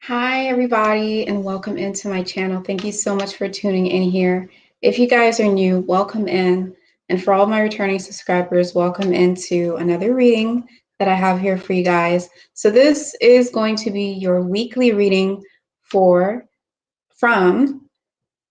Hi, everybody, and welcome into my channel. Thank you so much for tuning in here. If you guys are new, welcome in. And for all my returning subscribers, welcome into another reading that I have here for you guys. So this is going to be your weekly reading from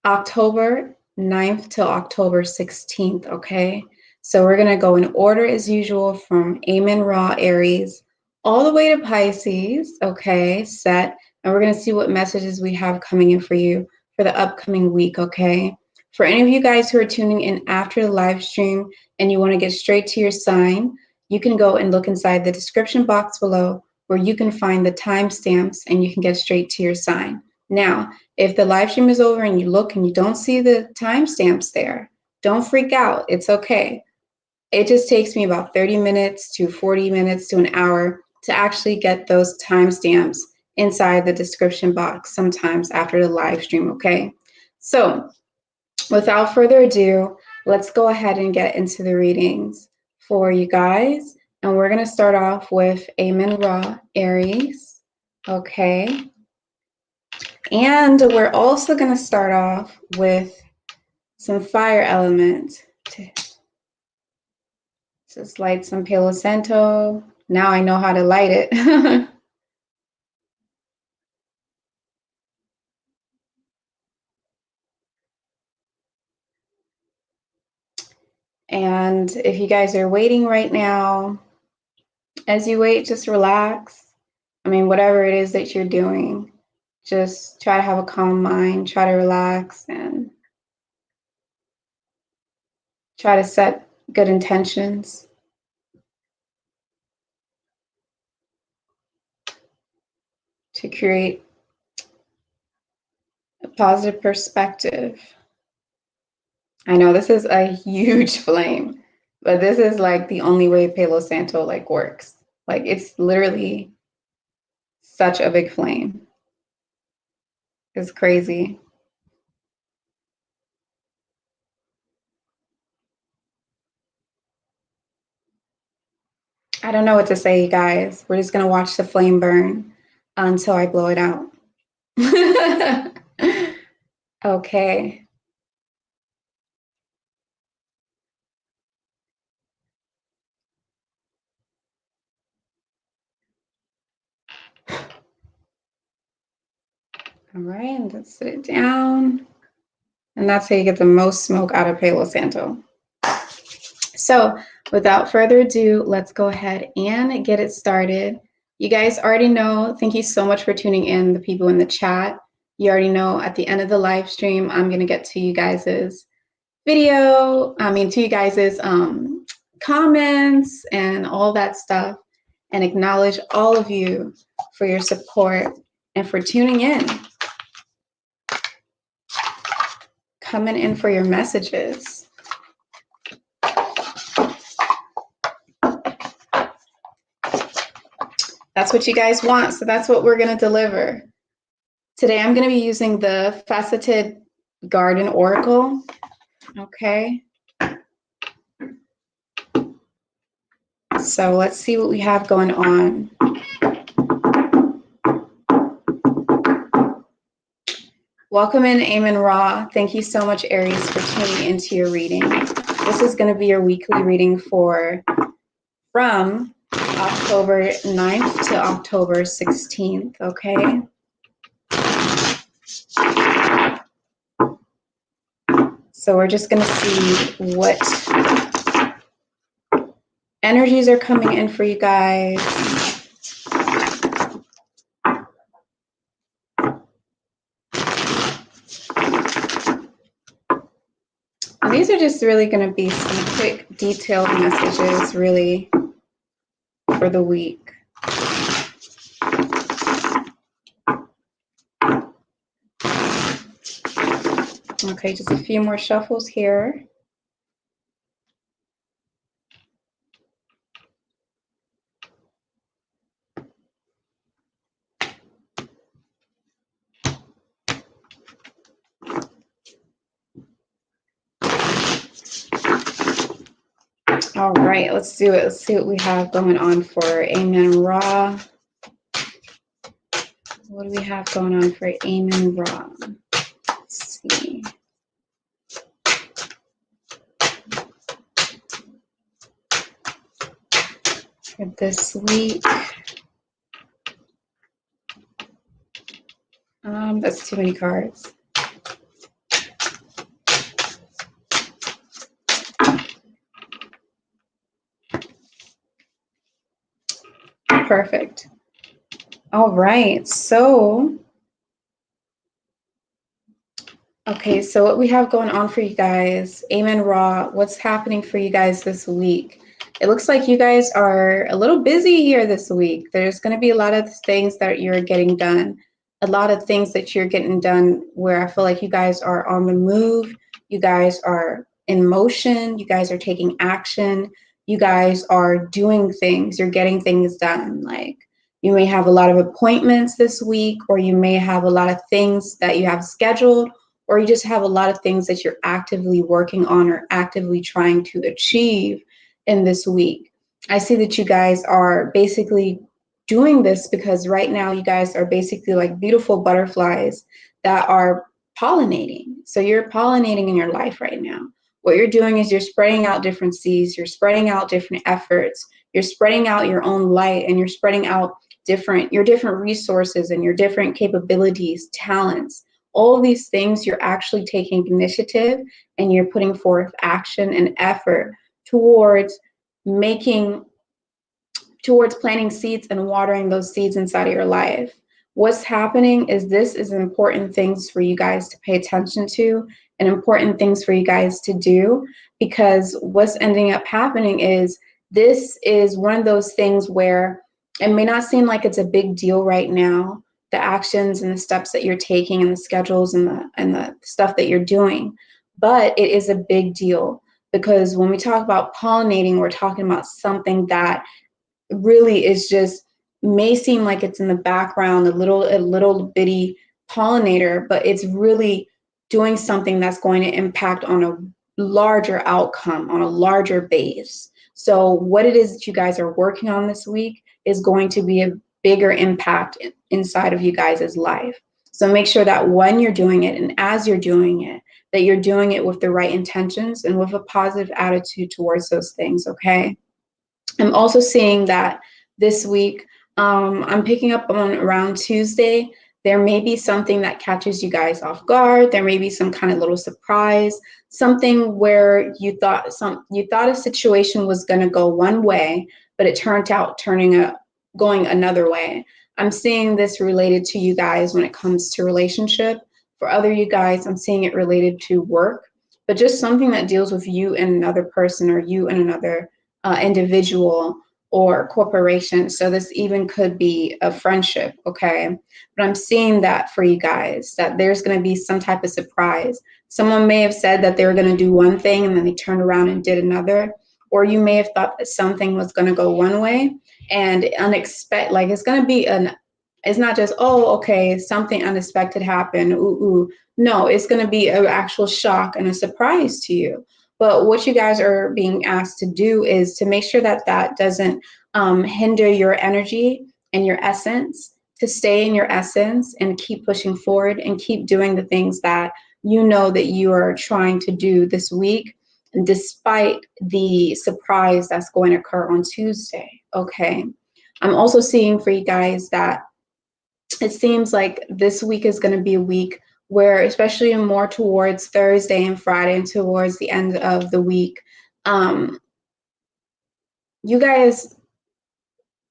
October 9th till October 16th, okay? So we're going to go in order as usual from Amun-Ra, Aries, all the way to Pisces, okay, set. And we're going to see what messages we have coming in for you for the upcoming week, okay? For any of you guys who are tuning in after the live stream and you want to get straight to your sign, you can go and look inside the description box below where you can find the timestamps and you can get straight to your sign. Now, if the live stream is over and you look and you don't see the timestamps there, don't freak out. It's okay. It just takes me about 30 minutes to 40 minutes to an hour to actually get those timestamps inside the description box sometimes after the live stream, okay? So without further ado, let's go ahead and get into the readings for you guys. And we're going to start off with Amun-Ra, Aries, okay? And we're also going to start off with some fire element. Just light some Palo Santo. Now I know how to light it. And if you guys are waiting right now, as you wait, just relax. I mean, whatever it is that you're doing, just try to have a calm mind, try to relax, and try to set good intentions to create a positive perspective. I know this is a huge flame, but this is like the only way Palo Santo like works. Like it's literally such a big flame. It's crazy. I don't know what to say, you guys. We're just gonna watch the flame burn until I blow it out. Okay. All right, and let's sit it down. And that's how you get the most smoke out of Palo Santo. So without further ado, let's go ahead and get it started. You guys already know, thank you so much for tuning in, the people in the chat. You already know at the end of the live stream, I'm going to get to you guys's to you guys's comments and all that stuff, and acknowledge all of you for your support and for tuning in, coming in for your messages. That's what you guys want, so that's what we're going to deliver. Today I'm going to be using the Faceted Garden Oracle, okay? So let's see what we have going on. Welcome in, Amun-Ra. Thank you so much, Aries, for tuning into your reading. This is going to be your weekly reading from October 9th to October 16th, okay? So we're just going to see what energies are coming in for you guys. And these are just really going to be some quick, detailed messages, really, for the week. Okay, just a few more shuffles here. All right, let's do it. Let's see what we have going on for Amun-Ra. What do we have going on for Amon Ra? Let's see. For this week. That's too many cards. Perfect. All right, so okay, so what we have going on for you guys, Amon Ra, what's happening for you guys this week? It looks like you guys are a little busy here this week. There's going to be a lot of things that you're getting done, a lot of things that you're getting done where I feel like you guys are on the move, you guys are in motion, you guys are taking action, you guys are doing things, you're getting things done. Like you may have a lot of appointments this week, or you may have a lot of things that you have scheduled, or you just have a lot of things that you're actively working on or actively trying to achieve in this week. I see that you guys are basically doing this because right now you guys are basically like beautiful butterflies that are pollinating. So you're pollinating in your life right now. What you're doing is you're spreading out different seeds, you're spreading out different efforts, you're spreading out your own light, and you're spreading out your different resources and your different capabilities, talents. All of these things, you're actually taking initiative and you're putting forth action and effort towards planting seeds and watering those seeds inside of your life. What's happening is this is important things for you guys to pay attention to and important things for you guys to do, because what's ending up happening is this is one of those things where it may not seem like it's a big deal right now, the actions and the steps that you're taking and the schedules and the stuff that you're doing, but it is a big deal because when we talk about pollinating, we're talking about something that really is just may seem like it's in the background, a little bitty pollinator, but it's really doing something that's going to impact on a larger outcome, on a larger base. So what it is that you guys are working on this week is going to be a bigger impact inside of you guys' life. So make sure that when you're doing it and as you're doing it, that you're doing it with the right intentions and with a positive attitude towards those things, okay? I'm also seeing that this week, I'm picking up on around Tuesday, there may be something that catches you guys off guard. There may be some kind of little surprise, something where you thought a situation was going to go one way, but it turned out going another way. I'm seeing this related to you guys when it comes to relationship. For other you guys, I'm seeing it related to work, but just something that deals with you and another person or you and another individual or corporation. So this even could be a friendship, okay? But I'm seeing that for you guys, that there's going to be some type of surprise. Someone may have said that they were going to do one thing and then they turned around and did another. Or you may have thought that something was going to go one way and unexpected, like it's going to be it's not just, oh, okay, something unexpected happened, ooh. No, it's going to be an actual shock and a surprise to you. But what you guys are being asked to do is to make sure that that doesn't hinder your energy and your essence, to stay in your essence and keep pushing forward and keep doing the things that you know that you are trying to do this week, despite the surprise that's going to occur on Tuesday, okay? I'm also seeing for you guys that it seems like this week is going to be a week where, especially more towards Thursday and Friday and towards the end of the week, you guys,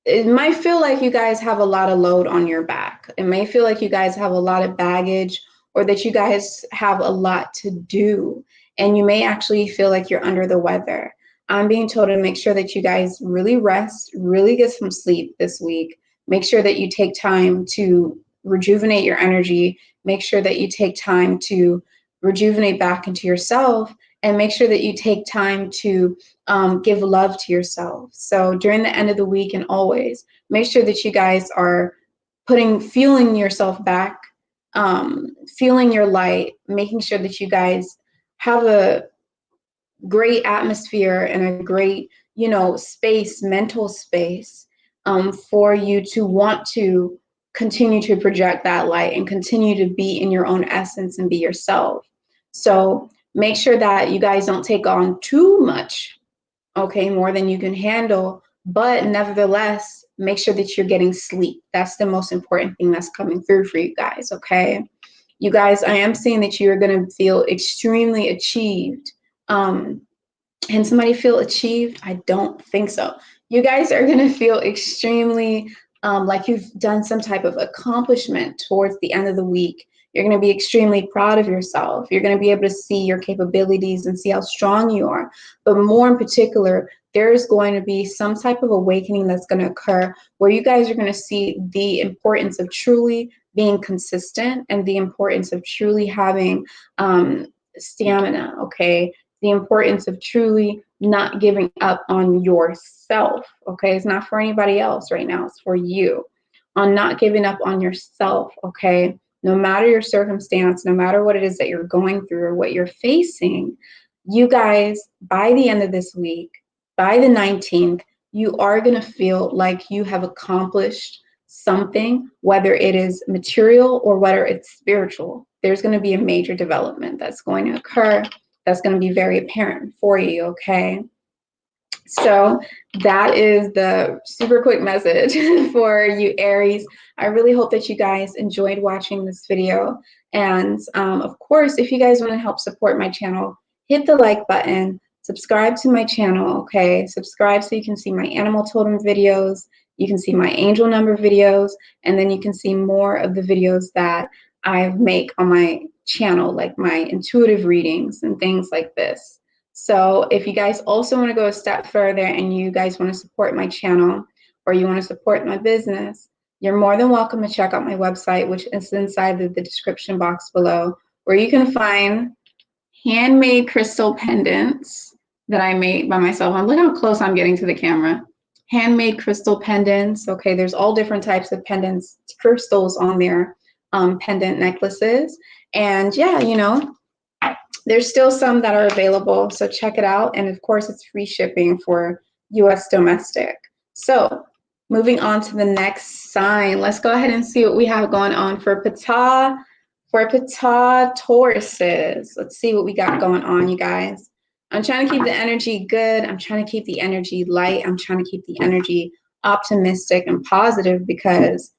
it might feel like you guys have a lot of load on your back. It may feel like you guys have a lot of baggage or that you guys have a lot to do. And you may actually feel like you're under the weather. I'm being told to make sure that you guys really rest, really get some sleep this week. Make sure that you take time to rejuvenate your energy. Make sure that you take time to rejuvenate back into yourself, and make sure that you take time to give love to yourself. So during the end of the week and always, make sure that you guys are fueling yourself back, feeling your light, making sure that you guys have a great atmosphere and a great, space, mental space, for you to want to continue to project that light and continue to be in your own essence and be yourself. So make sure that you guys don't take on too much, okay, more than you can handle, but nevertheless, make sure that you're getting sleep. That's the most important thing that's coming through for you guys, okay? You guys, I am seeing that you're going to feel extremely achieved. Can somebody feel achieved? I don't think so. You guys are going to feel extremely like you've done some type of accomplishment towards the end of the week. You're going to be extremely proud of yourself. You're going to be able to see your capabilities and see how strong you are. But more in particular, there's going to be some type of awakening that's going to occur where you guys are going to see the importance of truly being consistent and the importance of truly having stamina, okay? The importance of truly not giving up on yourself, okay? It's not for anybody else right now. It's for you. On not giving up on yourself, okay? No matter your circumstance, no matter what it is that you're going through or what you're facing, you guys, by the end of this week, by the 19th, you are going to feel like you have accomplished something, whether it is material or whether it's spiritual. There's going to be a major development that's going to occur. That's going to be very apparent for you, okay? So that is the super quick message for you, Aries. I really hope that you guys enjoyed watching this video. And of course, if you guys want to help support my channel, hit the like button, subscribe to my channel, okay? Subscribe so you can see my animal totem videos, you can see my angel number videos, and then you can see more of the videos that I make on my channel, like my intuitive readings and things like this. So if you guys also want to go a step further and you guys want to support my channel or you want to support my business, you're more than welcome to check out my website, which is inside the description box below, where you can find handmade crystal pendants that I made by myself. And look how close I'm getting to the camera. Handmade crystal pendants. Okay, there's all different types of pendants, crystals on there, pendant necklaces. And yeah, you know, there's still some that are available, so check it out. And of course, it's free shipping for US domestic. So moving on to the next sign, let's go ahead and see what we have going on for Ptah, Tauruses. Let's see what we got going on, you guys. I'm trying to keep the energy good. I'm trying to keep the energy light. I'm trying to keep the energy optimistic and positive because,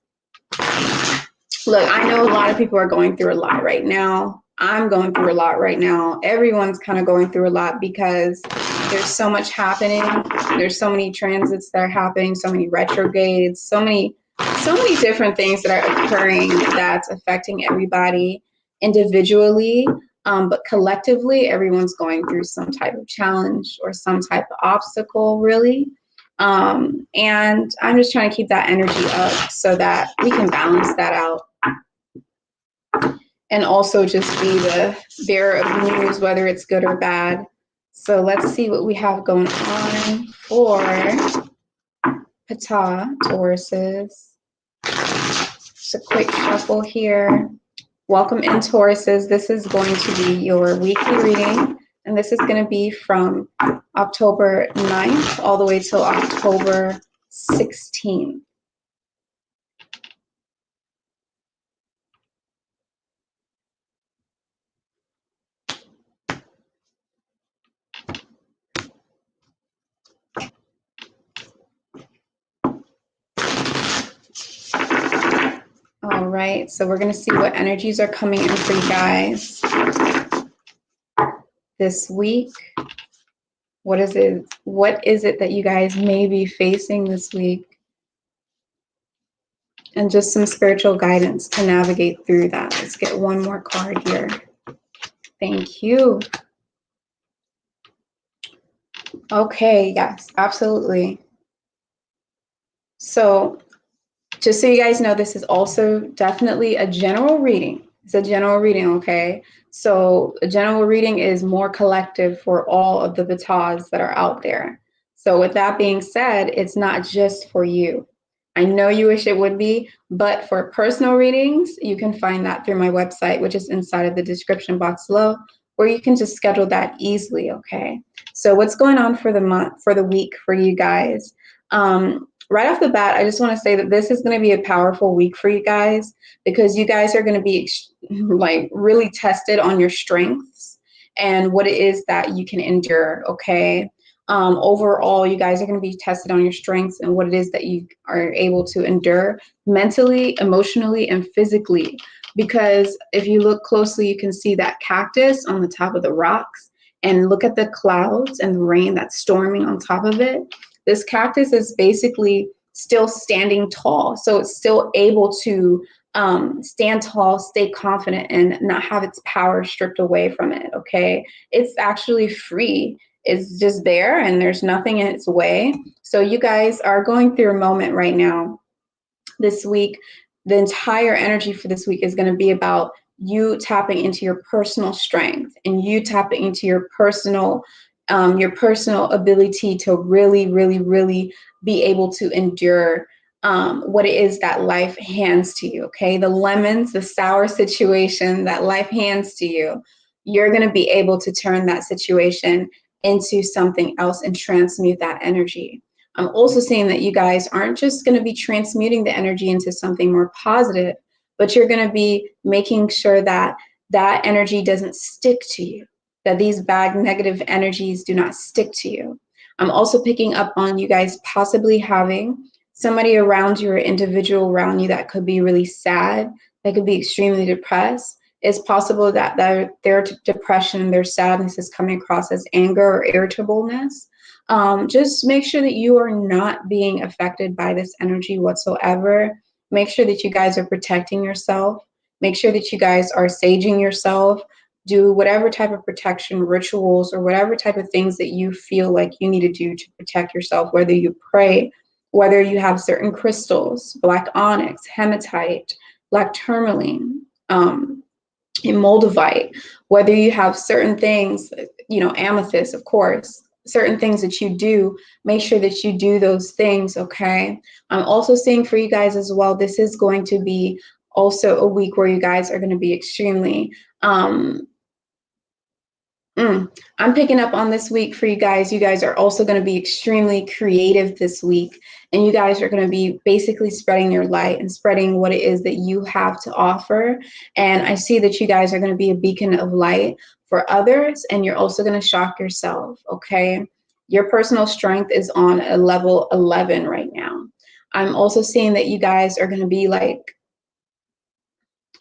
look, I know a lot of people are going through a lot right now. I'm going through a lot right now. Everyone's kind of going through a lot because there's so much happening. There's so many transits that are happening, so many retrogrades, so many different things that are occurring that's affecting everybody individually. But collectively, everyone's going through some type of challenge or some type of obstacle, really. And I'm just trying to keep that energy up so that we can balance that out. And also just be the bearer of news, whether it's good or bad. So let's see what we have going on for Ptah, Tauruses. Just a quick shuffle here. Welcome in, Tauruses. This is going to be your weekly reading. And this is going to be from October 9th all the way till October 16th. All right, so we're going to see what energies are coming in for you guys this week. What is it that you guys may be facing this week? And just some spiritual guidance to navigate through that. Let's get one more card here. Thank you. Okay, yes, absolutely. So just so you guys know, this is also definitely a general reading. It's a general reading, okay? So a general reading is more collective for all of the Ptahs that are out there. So with that being said, it's not just for you. I know you wish it would be, but for personal readings, you can find that through my website, which is inside of the description box below, where you can just schedule that easily, okay? So what's going on for the month, for the week for you guys? right off the bat, I just want to say that this is going to be a powerful week for you guys, because you guys are going to be like really tested on your strengths and what it is that you can endure. Okay. Overall, you guys are going to be tested on your strengths and what it is that you are able to endure mentally, emotionally, and physically. Because if you look closely, you can see that cactus on the top of the rocks, and look at the clouds and the rain that's storming on top of it. This cactus is basically still standing tall. So it's still able to stand tall, stay confident, and not have its power stripped away from it. Okay. It's actually free. It's just there and there's nothing in its way. So you guys are going through a moment right now this week. The entire energy for this week is going to be about you tapping into your personal strength and you tapping into your personal ability to really, really, really be able to endure what it is that life hands to you. Okay, the lemons, the sour situation that life hands to you, you're going to be able to turn that situation into something else and transmute that energy. I'm also saying that you guys aren't just going to be transmuting the energy into something more positive, but you're going to be making sure that that energy doesn't stick to you, that these bad negative energies do not stick to you. I'm also picking up on you guys possibly having somebody around you or individual around you that could be really sad, that could be extremely depressed. It's possible that their depression, their sadness is coming across as anger or irritableness. Just make sure that you are not being affected by this energy whatsoever. Make sure that you guys are protecting yourself. Make sure that you guys are saging yourself. Do whatever type of protection rituals or whatever type of things that you feel like you need to do to protect yourself, whether you pray, whether you have certain crystals, black onyx, hematite, black tourmaline, moldavite, whether you have certain things, amethyst, of course, certain things that you do, make sure that you do those things, okay? I'm also saying for you guys as well, this is going to be also a week where you guys are going to be extremely, I'm picking up on this week for you guys. You guys are also going to be extremely creative this week, and you guys are going to be basically spreading your light and spreading what it is that you have to offer. And I see that you guys are going to be a beacon of light for others, and you're also going to shock yourself, okay? Your personal strength is on a level 11 right now. I'm also seeing that you guys are going to be like,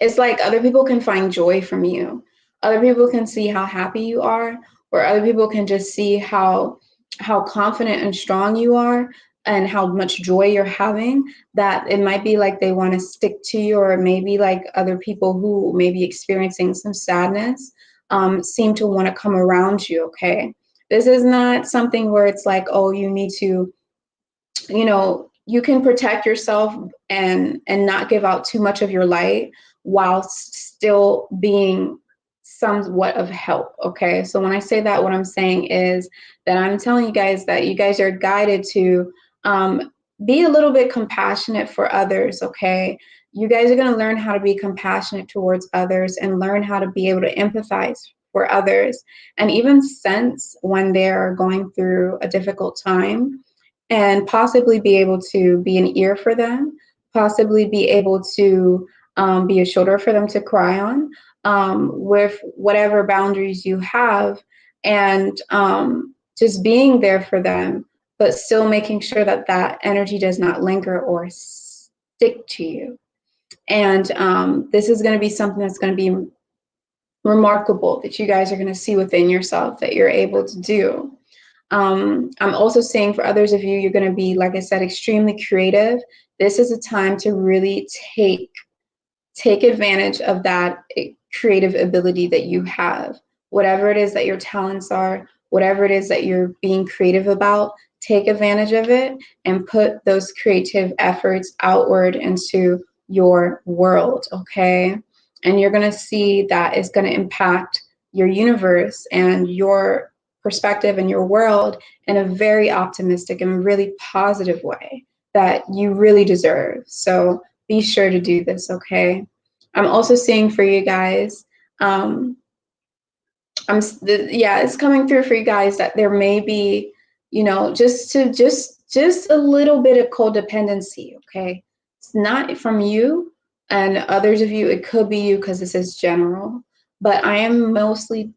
it's like other people can find joy from you. Other people can see how happy you are, or other people can just see how confident and strong you are and how much joy you're having, that it might be like they want to stick to you, or maybe like other people who may be experiencing some sadness seem to want to come around you, okay? This is not something where it's like, oh, you need to, you can protect yourself and not give out too much of your light while still being somewhat of help. Okay, so when I say that, what I'm saying is that I'm telling you guys that you guys are guided to be a little bit compassionate for others. Okay, you guys are going to learn how to be compassionate towards others and learn how to be able to empathize for others, and even sense when they're going through a difficult time, and possibly be able to be an ear for them, possibly be able to be a shoulder for them to cry on, with whatever boundaries you have, and just being there for them, but still making sure that that energy does not linger or stick to you. And this is going to be something that's going to be remarkable, that you guys are going to see within yourself that you're able to do. I'm also saying for others of you, you're going to be, like I said, extremely creative. This is a time to really take advantage of that creative ability that you have. Whatever it is that your talents are, whatever it is that you're being creative about, take advantage of it and put those creative efforts outward into your world, okay? And you're going to see that it's going to impact your universe and your perspective and your world in a very optimistic and really positive way that you really deserve. So be sure to do this, okay? I'm also seeing for you guys, it's coming through for you guys that there may be, just just a little bit of codependency, okay? It's not from you and others of you. It could be you because this is general, but I am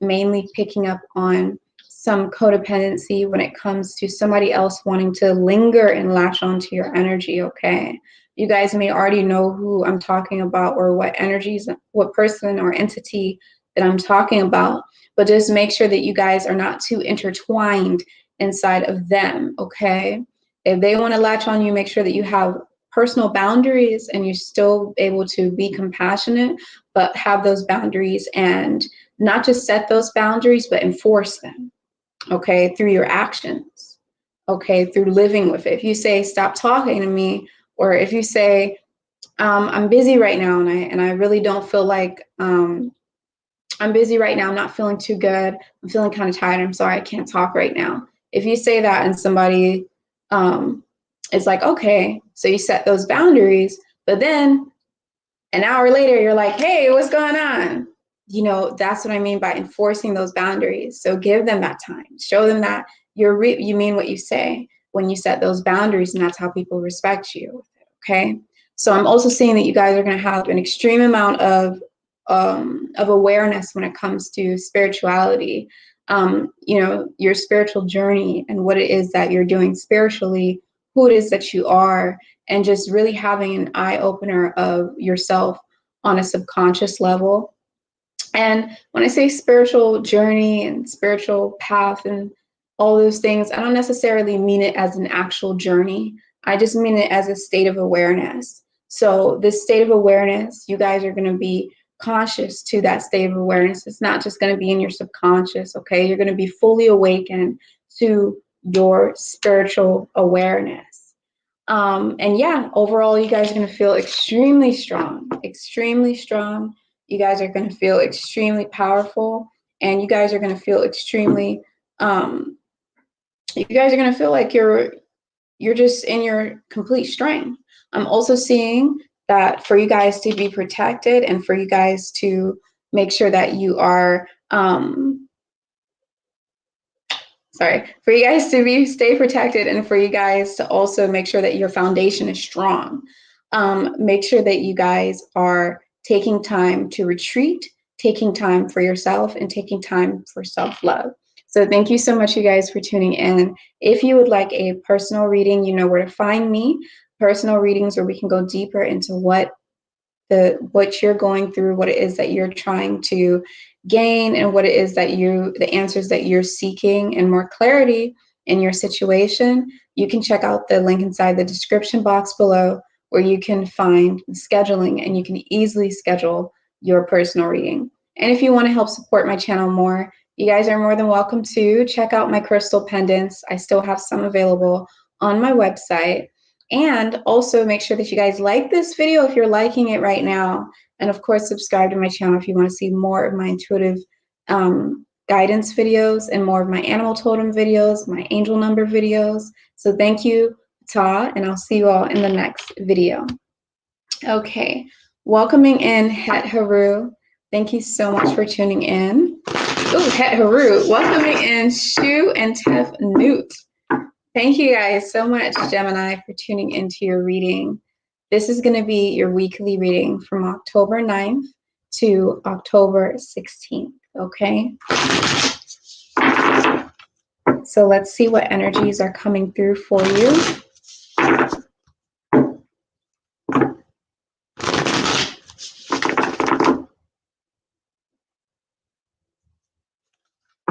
mainly picking up on some codependency when it comes to somebody else wanting to linger and latch onto your energy, okay? You guys may already know who I'm talking about or what energies, what person or entity that I'm talking about, but just make sure that you guys are not too intertwined inside of them, okay? If they want to latch on you, make sure that you have personal boundaries and you're still able to be compassionate, but have those boundaries and not just set those boundaries, but enforce them, okay, through your actions, okay, through living with it. If you say, stop talking to me, or if you say, I'm busy right now and I really don't feel like, I'm busy right now, I'm not feeling too good, I'm feeling kind of tired, I'm sorry, I can't talk right now. If you say that and somebody is like, okay, so you set those boundaries, but then an hour later, you're like, hey, what's going on? You know, that's what I mean by enforcing those boundaries. So give them that time. Show them that you mean what you say when you set those boundaries, and that's how people respect you. Okay. So I'm also seeing that you guys are going to have an extreme amount of awareness when it comes to spirituality. You know, your spiritual journey and what it is that you're doing spiritually, who it is that you are, and just really having an eye opener of yourself on a subconscious level. And when I say spiritual journey and spiritual path and all those things, I don't necessarily mean it as an actual journey. I just mean it as a state of awareness. So this state of awareness, you guys are going to be conscious to that state of awareness. It's not just going to be in your subconscious, okay? You're going to be fully awakened to your spiritual awareness. And yeah, overall, you guys are going to feel extremely strong, extremely strong. You guys are going to feel extremely powerful, and you guys are going to feel extremely, you guys are going to feel like you're just in your complete strength. I'm also seeing that for you guys to be protected and for you guys to make sure that you are, for you guys to stay protected and for you guys to also make sure that your foundation is strong. Make sure that you guys are taking time to retreat, taking time for yourself, and taking time for self-love. So thank you so much, you guys, for tuning in. If you would like a personal reading, you know where to find me. Personal readings where we can go deeper into what you're going through, what it is that you're trying to gain, and what it is that the answers that you're seeking, and more clarity in your situation. You can check out the link inside the description box below where you can find the scheduling and you can easily schedule your personal reading. And if you want to help support my channel more, you guys are more than welcome to check out my crystal pendants. I still have some available on my website. And also make sure that you guys like this video if you're liking it right now. And of course, subscribe to my channel if you want to see more of my intuitive guidance videos and more of my animal totem videos, my angel number videos. So thank you, Ptah, and I'll see you all in the next video. Okay, welcoming in Het Haru. Thank you so much for tuning in. Ooh, Het Haru. Welcoming in Shu Tefnut. Thank you guys so much, Gemini, for tuning into your reading. This is going to be your weekly reading from October 9th to October 16th, okay? So let's see what energies are coming through for you.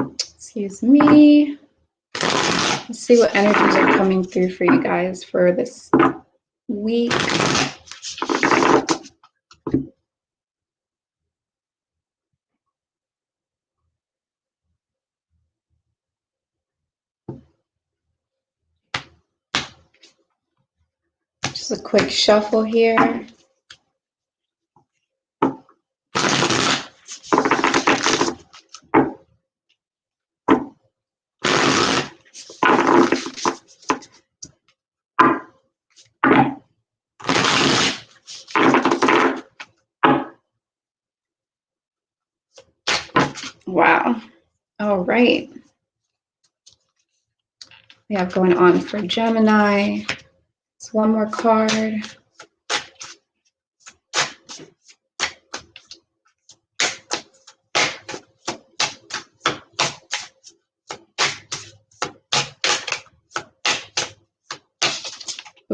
Excuse me. Let's see what energies are coming through for you guys for this week. Just a quick shuffle here. Wow. All right. we have going on for Gemini. It's one more card.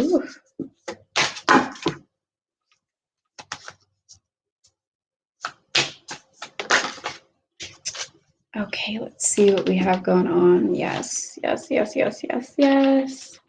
Ooh. Okay, let's see what we have going on. Yes, yes, yes, yes, yes, yes.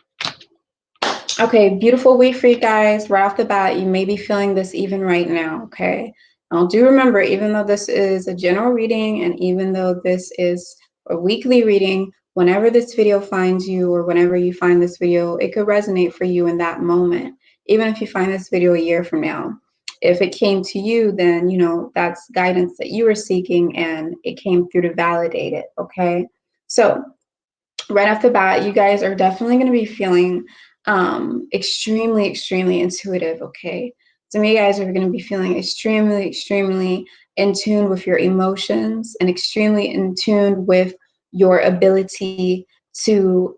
Okay, beautiful week for you guys. Right off the bat, you may be feeling this even right now, okay? Now, do remember, even though this is a general reading and even though this is a weekly reading, whenever this video finds you or whenever you find this video, it could resonate for you in that moment, even if you find this video a year from now. If it came to you, then, you know, that's guidance that you were seeking and it came through to validate it, okay? So, right off the bat, you guys are definitely going to be feeling extremely, extremely intuitive, okay? Some of you guys are going to be feeling extremely, extremely in tune with your emotions and extremely in tune with your ability to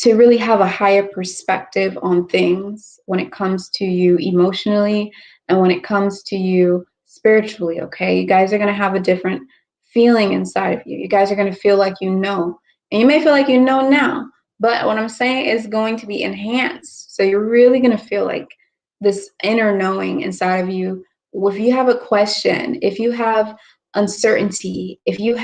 really have a higher perspective on things when it comes to you emotionally and when it comes to you spiritually, okay? You guys are going to have a different feeling inside of you. You guys are going to feel like you know. And you may feel like you know now, but what I'm saying is going to be enhanced. So you're really going to feel like this inner knowing inside of you. If you have a question, if you have uncertainty, if you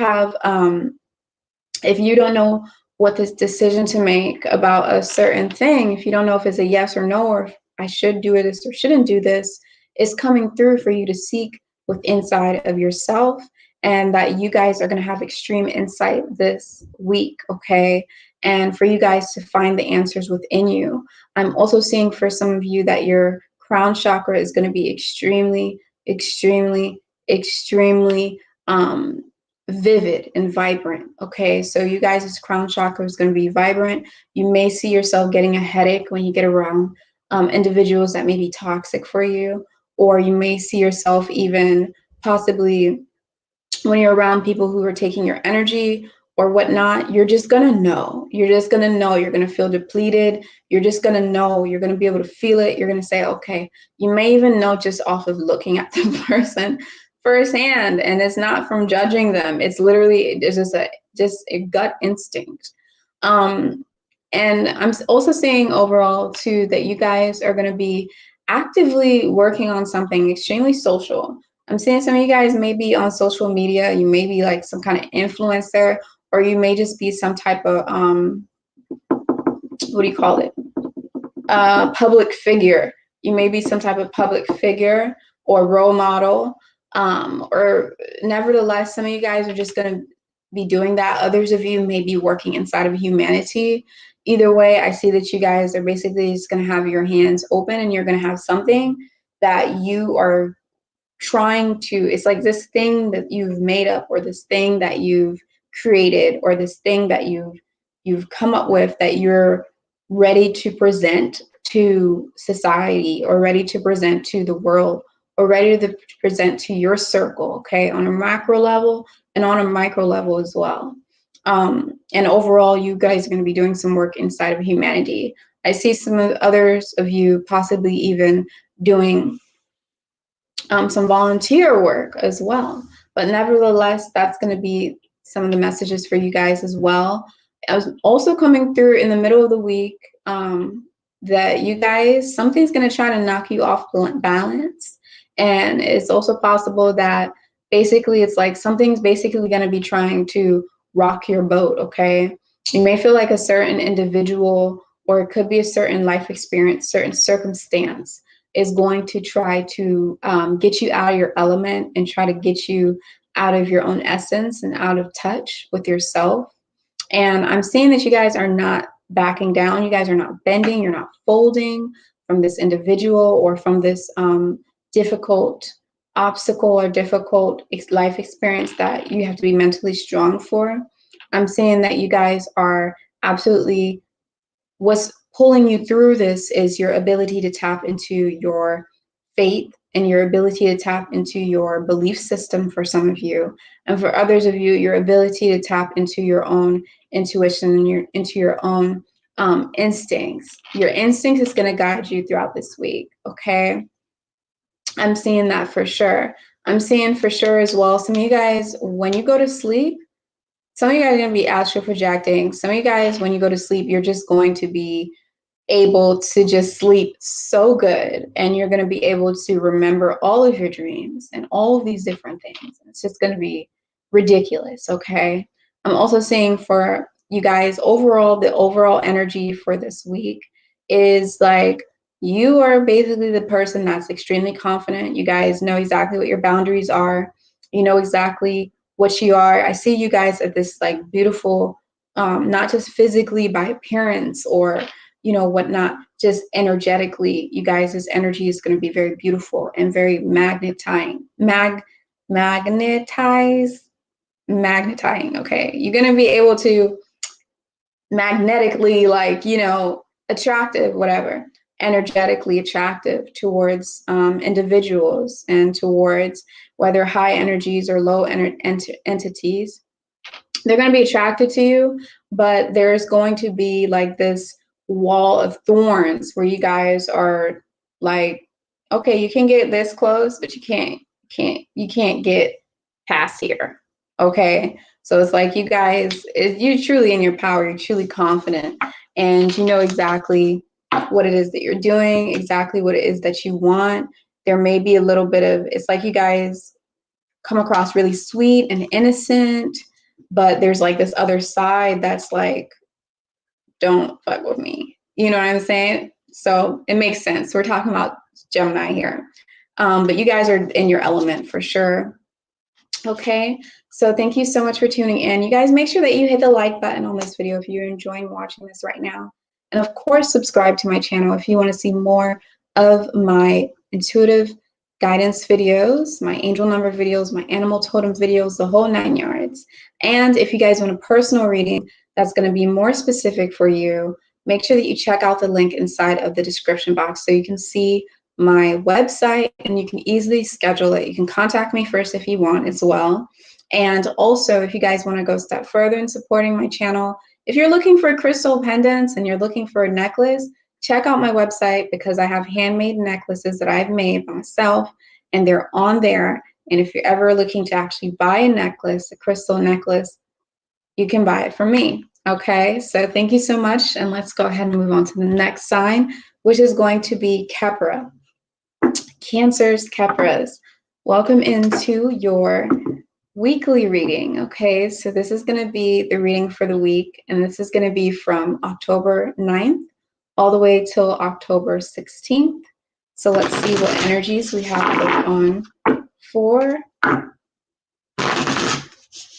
don't know what this decision to make about a certain thing, if you don't know if it's a yes or no, or if I should do this or shouldn't do this, is coming through for you to seek with inside of yourself, and that you guys are going to have extreme insight this week, okay? And for you guys to find the answers within you. I'm also seeing for some of you that your crown chakra is going to be extremely, extremely, extremely vivid and vibrant, okay? So you guys' crown chakra is going to be vibrant. You may see yourself getting a headache when you get around individuals that may be toxic for you, or you may see yourself even possibly when you're around people who are taking your energy or whatnot. You're just going to know. You're just going to know. You're going to feel depleted. You're just going to know. You're going to be able to feel it. You're going to say, okay, you may even know just off of looking at the person firsthand, and it's not from judging them. It's literally, it's just a gut instinct. And I'm also seeing overall too that you guys are going to be actively working on something extremely social. I'm seeing some of you guys may be on social media. You may be like some kind of influencer, or you may just be some type of what do you call it? Public figure. You may be some type of public figure or role model. Or nevertheless, some of you guys are just going to be doing that. Others of you may be working inside of humanity. Either way, I see that you guys are basically just going to have your hands open, and you're going to have something that you are trying to, it's like this thing that you've made up, or this thing that you've created, or this thing that you've come up with, that you're ready to present to society, or ready to present to the world, or ready to present to your circle, okay, on a macro level and on a micro level as well. And overall, you guys are going to be doing some work inside of humanity. I see some of others of you possibly even doing some volunteer work as well. But nevertheless, that's going to be some of the messages for you guys as well. I was also coming through in the middle of the week that you guys, something's going to try to knock you off balance. And it's also possible that basically it's like something's basically going to be trying to rock your boat, okay? You may feel like a certain individual, or it could be a certain life experience, certain circumstance is going to try to get you out of your element and try to get you out of your own essence and out of touch with yourself. And I'm seeing that you guys are not backing down. You guys are not bending. You're not folding from this individual or from this difficult obstacle or difficult life experience that you have to be mentally strong for. I'm seeing that you guys are absolutely, what's pulling you through this is your ability to tap into your faith and your ability to tap into your belief system for some of you. And for others of you, your ability to tap into your own intuition and into your own instincts. Your instinct is going to guide you throughout this week, okay? I'm seeing that for sure. I'm seeing for sure as well, some of you guys, when you go to sleep, some of you guys are going to be astral projecting. Some of you guys, when you go to sleep, you're just going to be able to just sleep so good, and you're going to be able to remember all of your dreams and all of these different things. It's just going to be ridiculous, okay? I'm also saying for you guys, overall, the overall energy for this week is like you are basically the person that's extremely confident. You guys know exactly what your boundaries are. You know exactly what you are. I see you guys at this like beautiful, not just physically by appearance or whatnot, just energetically, you guys' energy is going to be very beautiful and very magnetizing. Magnetizing, okay? You're going to be able to magnetically, attractive, whatever, energetically attractive towards individuals and towards whether high energies or low entities. They're going to be attracted to you, but there's going to be like this wall of thorns where you guys are like, okay, you can get this close, but you can't get past here. Okay. So it's like you guys, you're truly in your power, you're truly confident, and you know exactly what it is that you're doing, exactly what it is that you want. There may be a little bit of, it's like you guys come across really sweet and innocent, but there's like this other side that's like, don't fuck with me. You know what I'm saying? So it makes sense. We're talking about Gemini here. But you guys are in your element for sure. Okay, so thank you so much for tuning in. You guys make sure that you hit the like button on this video if you're enjoying watching this right now. And of course, subscribe to my channel if you want to see more of my intuitive guidance videos, my angel number videos, my animal totem videos, the whole 9 yards. And if you guys want a personal reading that's going to be more specific for you, make sure that you check out the link inside of the description box so you can see my website and you can easily schedule it. You can contact me first if you want as well. And also, if you guys want to go a step further in supporting my channel, if you're looking for crystal pendants and you're looking for a necklace, check out my website because I have handmade necklaces that I've made myself and they're on there. And if you're ever looking to actually buy a necklace, a crystal necklace, you can buy it from me. Okay, so thank you so much. And let's go ahead and move on to the next sign, which is going to be Khepra. Cancers, Khepras, welcome into your weekly reading. Okay, so this is going to be the reading for the week, and this is going to be from October 9th all the way till October 16th. So let's see what energies we have going on for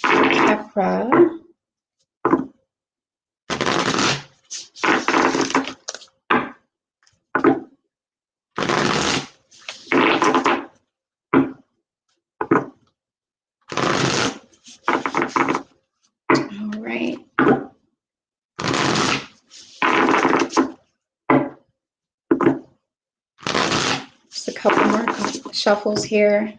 Khepra. All right. Just a couple more shuffles here.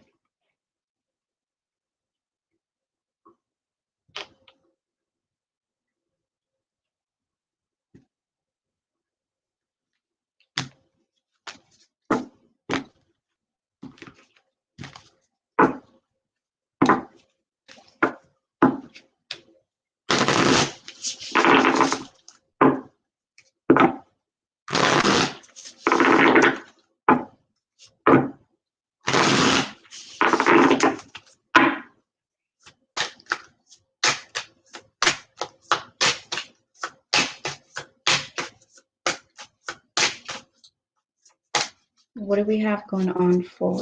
What do we have going on for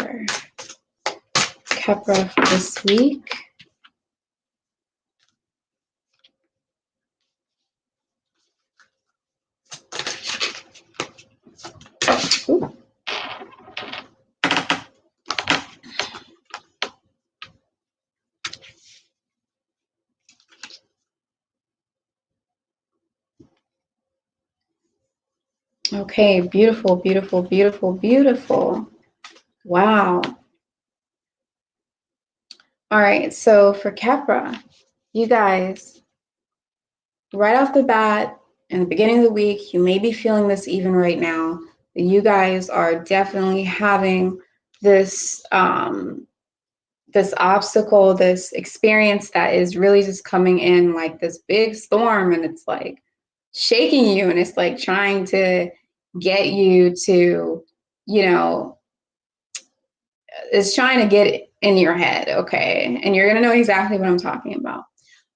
Khepra for this week? Ooh. Okay, beautiful, beautiful, beautiful, beautiful. Wow. All right, so for Khepra, you guys, right off the bat, in the beginning of the week, you may be feeling this even right now. You guys are definitely having this this obstacle, this experience that is really just coming in like this big storm, and it's like shaking you, and it's like trying to get you to, you know, it's trying to get in your head, okay? And you're gonna know exactly what I'm talking about.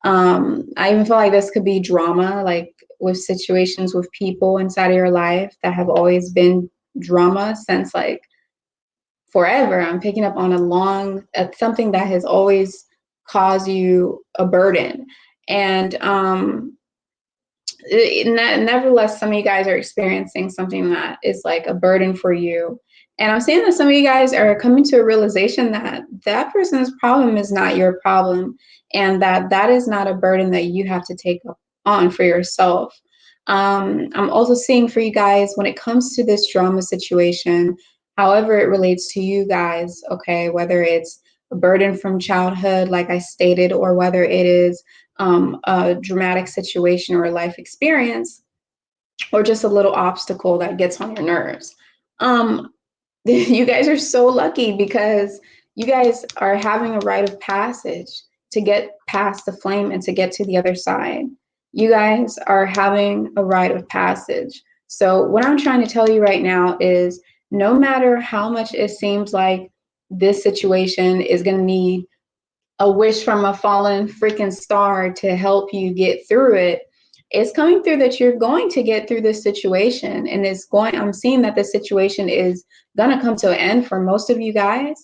I even feel like this could be drama, like with situations with people inside of your life that have always been drama since like forever. I'm picking up on something that has always caused you a burden. And nevertheless, some of you guys are experiencing something that is like a burden for you. And I'm seeing that some of you guys are coming to a realization that that person's problem is not your problem, and that that is not a burden that you have to take on for yourself. I'm also seeing for you guys when it comes to this drama situation, however it relates to you guys, okay, whether it's a burden from childhood, like I stated, or whether it is a dramatic situation or a life experience, or just a little obstacle that gets on your nerves. You guys are so lucky because you guys are having a rite of passage to get past the flame and to get to the other side. You guys are having a rite of passage. So what I'm trying to tell you right now is no matter how much it seems like this situation is going to need a wish from a fallen freaking star to help you get through it, it's coming through that you're going to get through this situation. And I'm seeing that this situation is going to come to an end for most of you guys.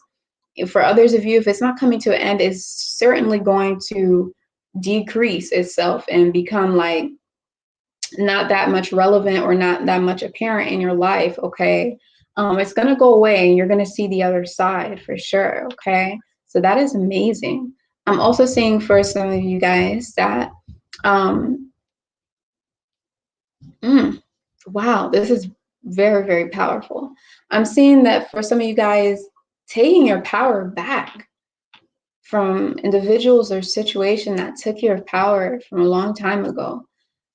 For others of you, if it's not coming to an end, it's certainly going to decrease itself and become like not that much relevant or not that much apparent in your life, okay? It's going to go away and you're going to see the other side for sure, okay? So that is amazing. I'm also seeing for some of you guys that, wow, this is very, very powerful. I'm seeing that for some of you guys, taking your power back from individuals or situation that took your power from a long time ago.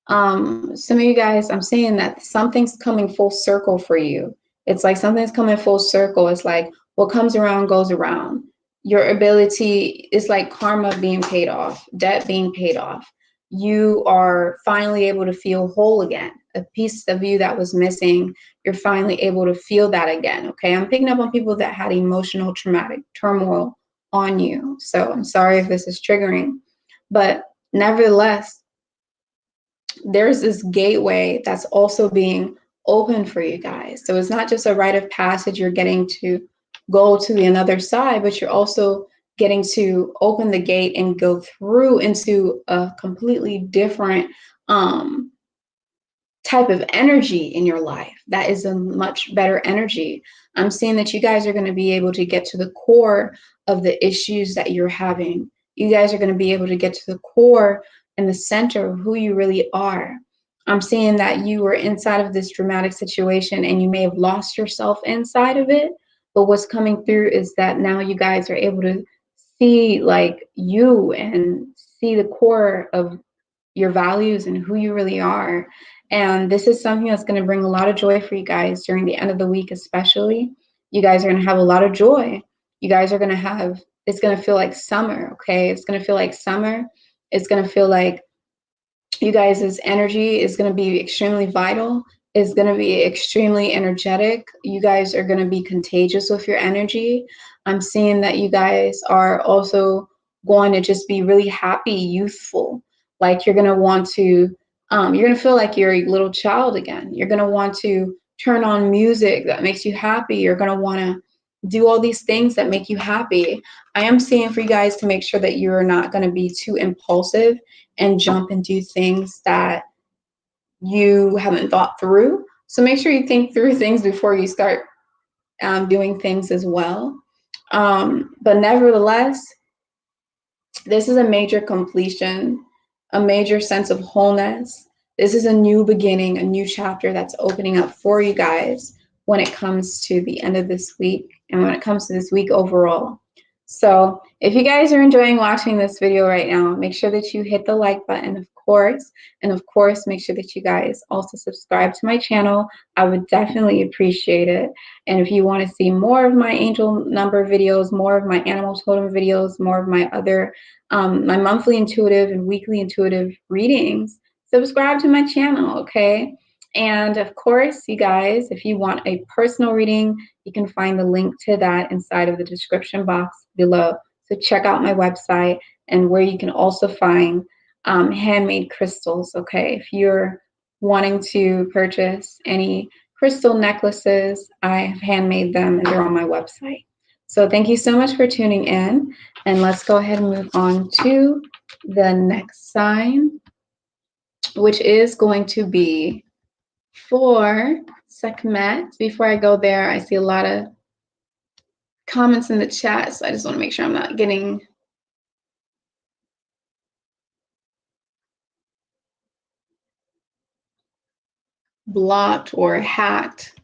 Some of you guys, I'm seeing that something's coming full circle for you. It's like something's coming full circle. It's like what comes around goes around. Your ability is like karma being paid off, debt being paid off. You are finally able to feel whole again. A piece of you that was missing, you're finally able to feel that again. Okay. I'm picking up on people that had emotional traumatic turmoil on you. So I'm sorry if this is triggering, but nevertheless, there's this gateway that's also being open for you guys. So it's not just a rite of passage, you're getting to go to the other side, but you're also getting to open the gate and go through into a completely different type of energy in your life. That is a much better energy. I'm seeing that you guys are going to be able to get to the core of the issues that you're having. You guys are going to be able to get to the core and the center of who you really are. I'm seeing that you were inside of this dramatic situation and you may have lost yourself inside of it. But what's coming through is that now you guys are able to see like you and see the core of your values and who you really are. And this is something that's going to bring a lot of joy for you guys during the end of the week, especially. You guys are going to have a lot of joy. You guys are going to have, it's going to feel like summer, okay? It's going to feel like summer. It's going to feel like you guys' energy is going to be extremely vital. It's going to be extremely energetic. You guys are going to be contagious with your energy. I'm seeing that you guys are also going to just be really happy, youthful. Like you're going to want to, you're going to feel like you're a little child again. You're going to want to turn on music that makes you happy. You're going to want to do all these things that make you happy. I am seeing for you guys to make sure that you're not going to be too impulsive and jump and do things that you haven't thought through. So make sure you think through things before you start doing things as well. But nevertheless, this is a major completion, a major sense of wholeness. This is a new beginning, a new chapter that's opening up for you guys. when it comes to the end of this week and when it comes to this week overall. So if you guys are enjoying watching this video right now, make sure that you hit the like button, of course. And of course, make sure that you guys also subscribe to my channel. I would definitely appreciate it. And if you want to see more of my angel number videos, more of my animal totem videos, more of my other, my monthly intuitive and weekly intuitive readings, subscribe to my channel, okay? And of course, you guys, if you want a personal reading, you can find the link to that inside of the description box below. So check out my website and where you can also find handmade crystals, okay? If you're wanting to purchase any crystal necklaces, I have handmade them and they're on my website. So thank you so much for tuning in, and let's go ahead and move on to the next sign, which is going to be for Sekhmet. Before I go there, I see a lot of comments in the chat, so I just want to make sure I'm not getting blocked or hacked,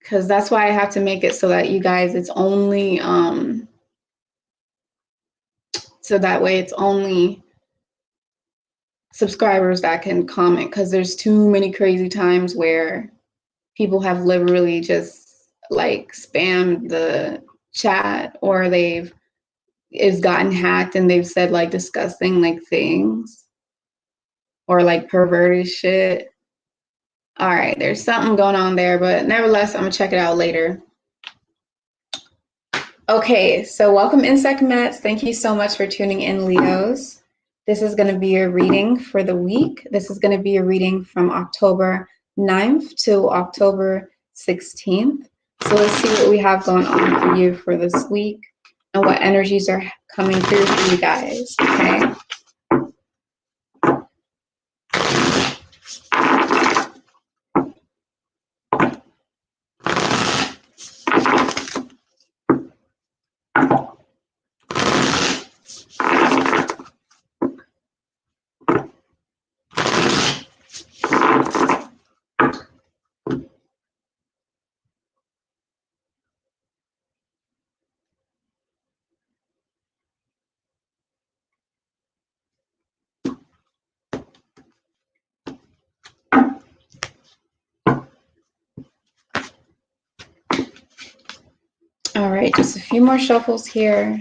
because that's why I have to make it so that you guys, it's only so that way it's only subscribers that can comment, because there's too many crazy times where people have literally just like spammed the chat, or it's gotten hacked and they've said like disgusting like things or like perverted shit. All right, there's something going on there, but nevertheless, I'm gonna check it out later. Okay, so welcome in, Sekhmet. Thank you so much for tuning in, Leos. This is going to be your reading for the week. This is going to be a reading from October 9th to October 16th. So let's see what we have going on for you for this week and what energies are coming through for you guys, okay? All right, just a few more shuffles here.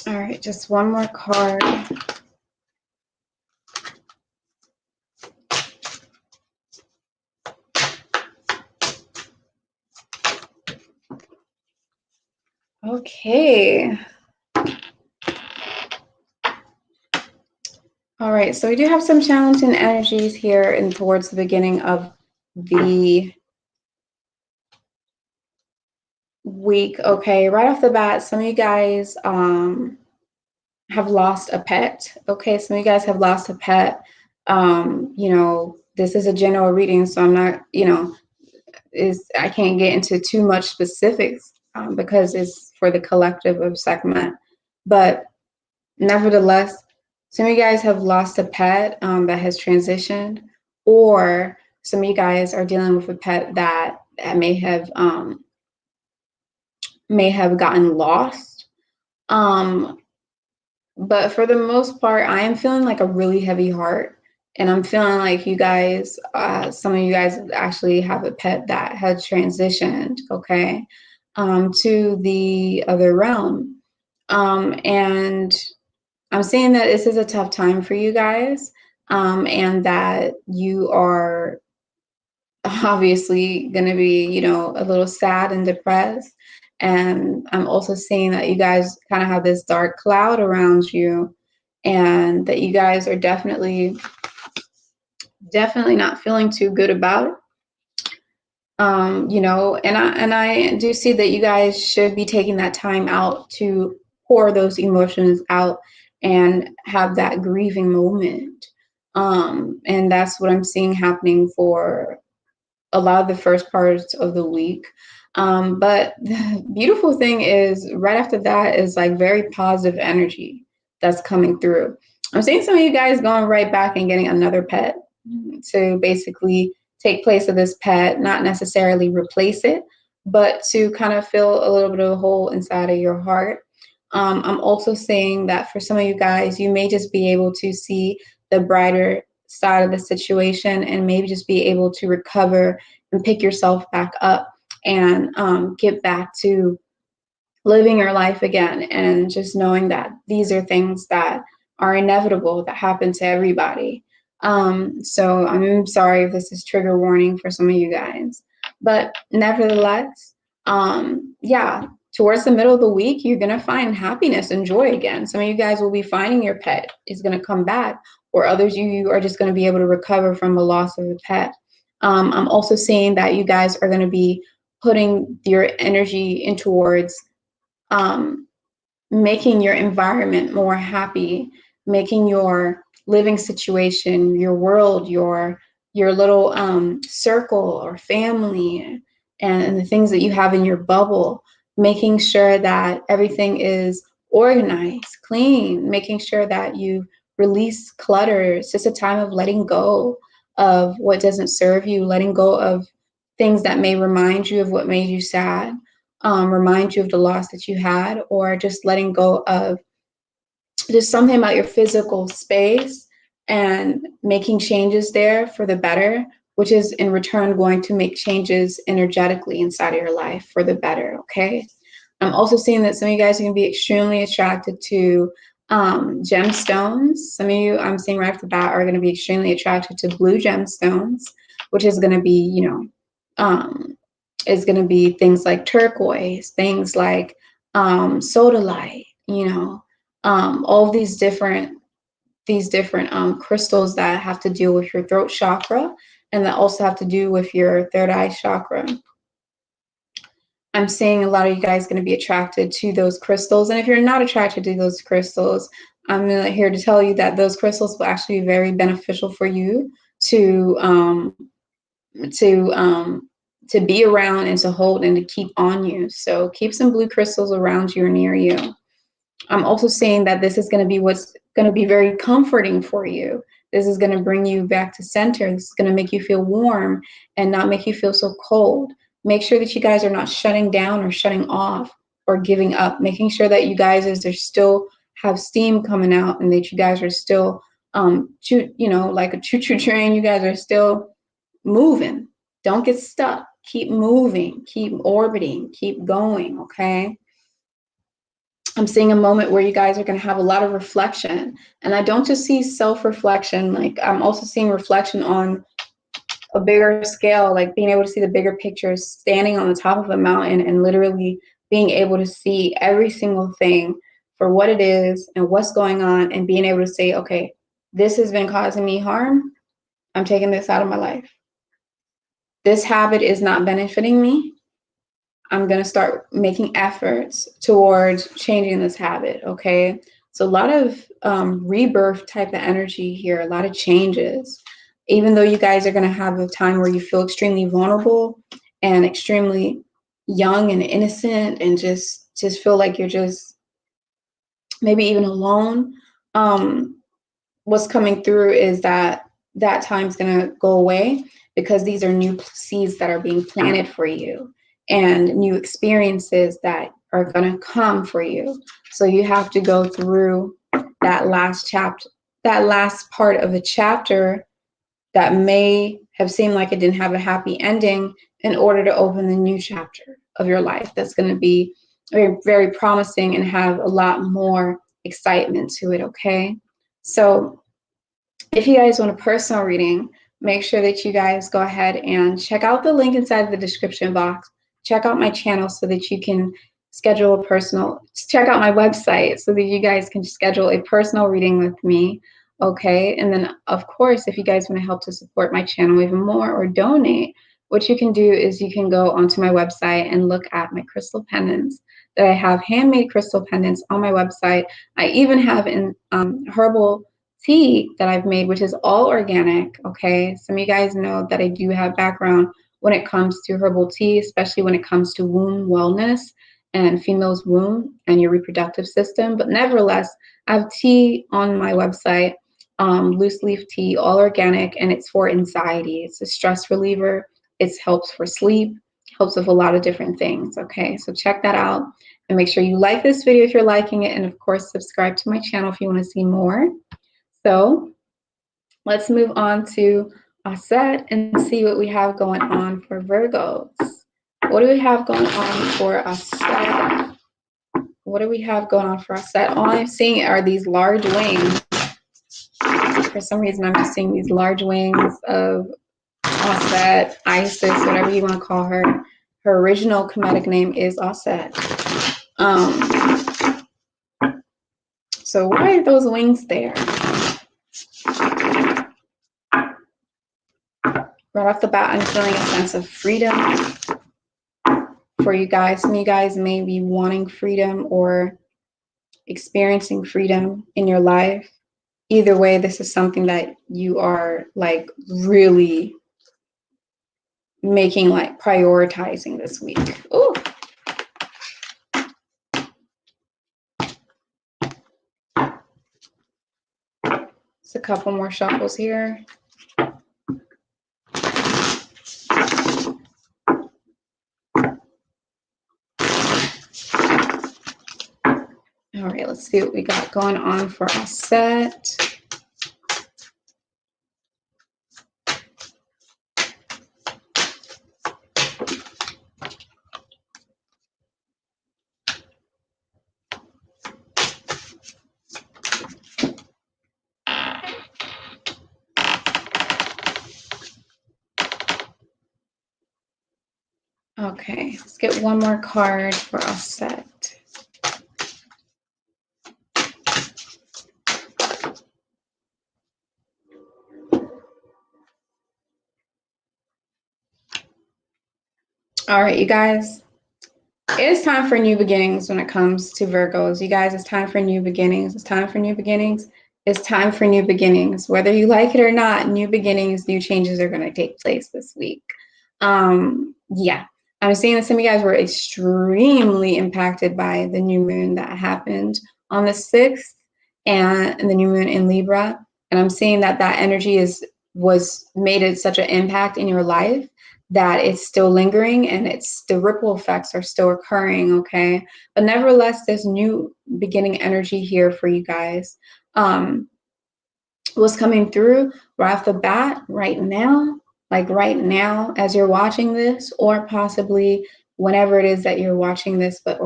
All right, just one more card. Okay. All right, so we do have some challenging energies here and towards the beginning of the week. Okay, right off the bat, some of you guys have lost a pet. Okay, some of you guys have lost a pet. You know, this is a general reading, so I'm not, you know, I can't get into too much specifics because it's for the collective of Sekhmet. But nevertheless, some of you guys have lost a pet that has transitioned, or some of you guys are dealing with a pet that may have gotten lost. But for the most part, I am feeling like a really heavy heart And I'm feeling like you guys, some of you guys actually have a pet that has transitioned, okay, to the other realm. And I'm saying that this is a tough time for you guys, and that you are obviously going to be, you know, a little sad and depressed. And I'm also seeing that you guys kind of have this dark cloud around you, and that you guys are definitely not feeling too good about it. You know, and I do see that you guys should be taking that time out to pour those emotions out and have that grieving moment. And that's what I'm seeing happening for a lot of the first parts of the week. But the beautiful thing is right after that is like very positive energy that's coming through. I'm seeing some of you guys going right back and getting another pet to basically take place of this pet, not necessarily replace it, but to kind of fill a little bit of a hole inside of your heart. I'm also saying that for some of you guys, you may just be able to see the brighter side of the situation and maybe just be able to recover and pick yourself back up and get back to living your life again, and just knowing that these are things that are inevitable, that happen to everybody. So I'm sorry if this is trigger warning for some of you guys, but nevertheless, yeah, towards the middle of the week, you're going to find happiness and joy again. Some of you guys will be finding your pet is going to come back, or others, you are just going to be able to recover from the loss of a pet. I'm also seeing that you guys are going to be putting your energy in towards making your environment more happy, making your living situation, your world, your little circle or family, and the things that you have in your bubble, making sure that everything is organized, clean, making sure that you release clutter. It's just a time of letting go of what doesn't serve you, letting go of things that may remind you of what made you sad, remind you of the loss that you had, or just letting go of just something about your physical space and making changes there for the better, which is in return going to make changes energetically inside of your life for the better, okay? I'm also seeing that some of you guys are going to be extremely attracted to gemstones. Some of you, I'm seeing right off the bat, are going to be extremely attracted to blue gemstones, which is going to be, you know, is going to be things like turquoise, things like sodalite, you know, all of these different crystals that have to deal with your throat chakra, and that also have to do with your third eye chakra. I'm seeing a lot of you guys going to be attracted to those crystals, and if you're not attracted to those crystals, I'm here to tell you that those crystals will actually be very beneficial for you to to be around and to hold and to keep on you. So keep some blue crystals around you or near you. I'm also saying that this is going to be what's going to be very comforting for you. This is going to bring you back to center. This is going to make you feel warm and not make you feel so cold. Make sure that you guys are not shutting down or shutting off or giving up. Making sure that you guys are still have steam coming out, and that you guys are still, you know, like a choo-choo train. You guys are still moving. Don't get stuck. Keep moving. Keep orbiting. Keep going. Okay. I'm seeing a moment where you guys are going to have a lot of reflection. And I don't just see self-reflection, like I'm also seeing reflection on a bigger scale, like being able to see the bigger picture, standing on the top of a mountain and literally being able to see every single thing for what it is and what's going on, and being able to say, okay, this has been causing me harm. I'm taking this out of my life. This habit is not benefiting me. I'm going to start making efforts towards changing this habit, okay? So a lot of rebirth type of energy here, a lot of changes. Even though you guys are going to have a time where you feel extremely vulnerable and extremely young and innocent, and just feel like you're just maybe even alone, what's coming through is that that time's going to go away, because these are new seeds that are being planted for you and new experiences that are going to come for you. So you have to go through that last chapter, that last part of a chapter that may have seemed like it didn't have a happy ending in order to open the new chapter of your life that's going to be very, very promising and have a lot more excitement to it, okay? So if you guys want a personal reading, make sure that you guys go ahead and check out the link inside the description box. Check out my channel so that you can schedule a personal, check out my website so that you guys can schedule a personal reading with me. Okay, and then of course, if you guys want to help to support my channel even more or donate, what you can do is you can go onto my website and look at my crystal pendants that I have handmade crystal pendants on my website. I even have an herbal tea that I've made, which is all organic. Okay, some of you guys know that I do have background when it comes to herbal tea, especially when it comes to womb wellness and female's womb and your reproductive system. But nevertheless, I have tea on my website, loose leaf tea, all organic, and it's for anxiety. It's a stress reliever. It helps for sleep, helps with a lot of different things. Okay, so check that out and make sure you like this video if you're liking it, and of course subscribe to my channel if you want to see more. So let's move on to Auset and see what we have going on for Virgos. What do we have going on for Auset? What do we have going on for Auset? All I'm seeing are these large wings. For some reason, I'm just seeing these large wings of Auset, Isis, whatever you want to call her. Her original Kemetic name is Auset. So why are those wings there? Right off the bat, I'm feeling a sense of freedom for you guys. Some of you guys may be wanting freedom or experiencing freedom in your life. Either way, this is something that you are like really making, like prioritizing this week. Ooh. Just a couple more shuffles here. All right, let's see what we got going on for Auset. Okay, let's get one more card for Auset. All right, you guys, it's time for new beginnings when it comes to Virgos. You guys, it's time for new beginnings. It's time for new beginnings. It's time for new beginnings. Whether you like it or not, new beginnings, new changes are going to take place this week. Yeah, I'm seeing that some of you guys were extremely impacted by the new moon that happened on the 6th and the new moon in Libra. And I'm seeing that that energy was made such an impact in your life that it's still lingering and the ripple effects are still occurring, okay? But nevertheless, there's new beginning energy here for you guys. What's coming through right off the bat right now, like right now as you're watching this, or possibly whenever it is that you're watching this, but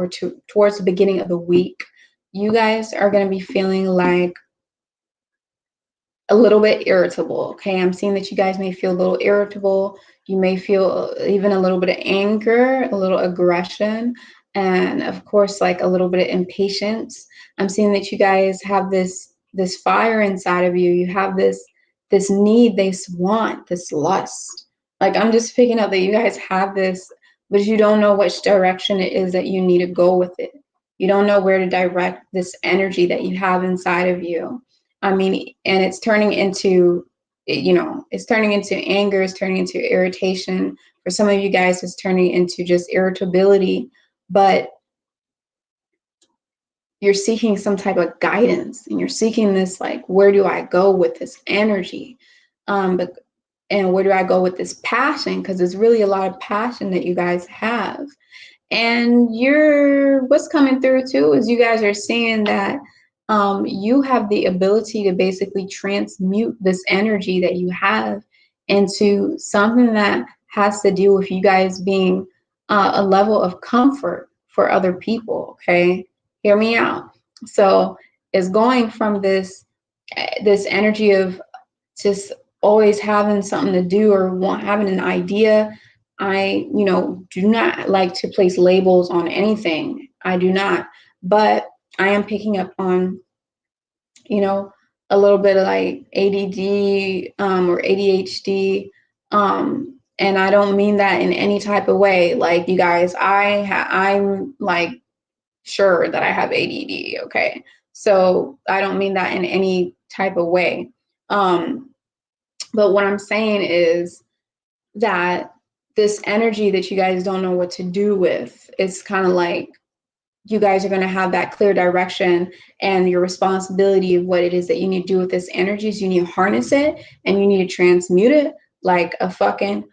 towards the beginning of the week, you guys are going to be feeling like a little bit irritable, okay? I'm seeing that you guys may feel a little irritable. You may feel even a little bit of anger, a little aggression, and of course, like a little bit of impatience. I'm seeing that you guys have this fire inside of you. You have this need, this want, this lust. Like, I'm just picking up that you guys have this, but you don't know which direction it is that you need to go with it. You don't know where to direct this energy that you have inside of you. I mean, and it's turning into, it's turning into anger, it's turning into irritation. For some of you guys, it's turning into just irritability, but you're seeking some type of guidance and you're seeking this, like, where do I go with this energy? And where do I go with this passion? Because there's really a lot of passion that you guys have. And what's coming through too is you guys are seeing that you have the ability to basically transmute this energy that you have into something that has to do with you guys being a level of comfort for other people. Okay, hear me out. So it's going from this energy of just always having something to do or having an idea. I, do not like to place labels on anything. I do not. But I am picking up on, a little bit of like ADD or ADHD. And I don't mean that in any type of way. Like, you guys, I'm like sure that I have ADD. Okay. So I don't mean that in any type of way. But what I'm saying is that this energy that you guys don't know what to do with, it's kind of like you guys are going to have that clear direction, and your responsibility of what it is that you need to do with this energy is you need to harness it and you need to transmute it like a fucking,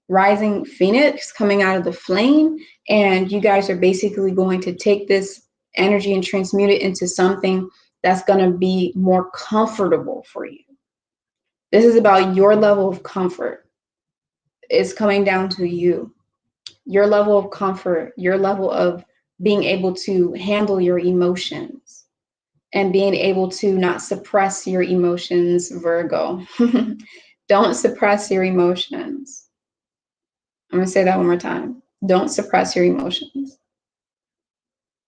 rising phoenix coming out of the flame. And you guys are basically going to take this energy and transmute it into something that's going to be more comfortable for you. This is about your level of comfort. It's coming down to you. Your level of comfort, your level of being able to handle your emotions and being able to not suppress your emotions, Virgo. Don't suppress your emotions. I'm going to say that one more time. Don't suppress your emotions.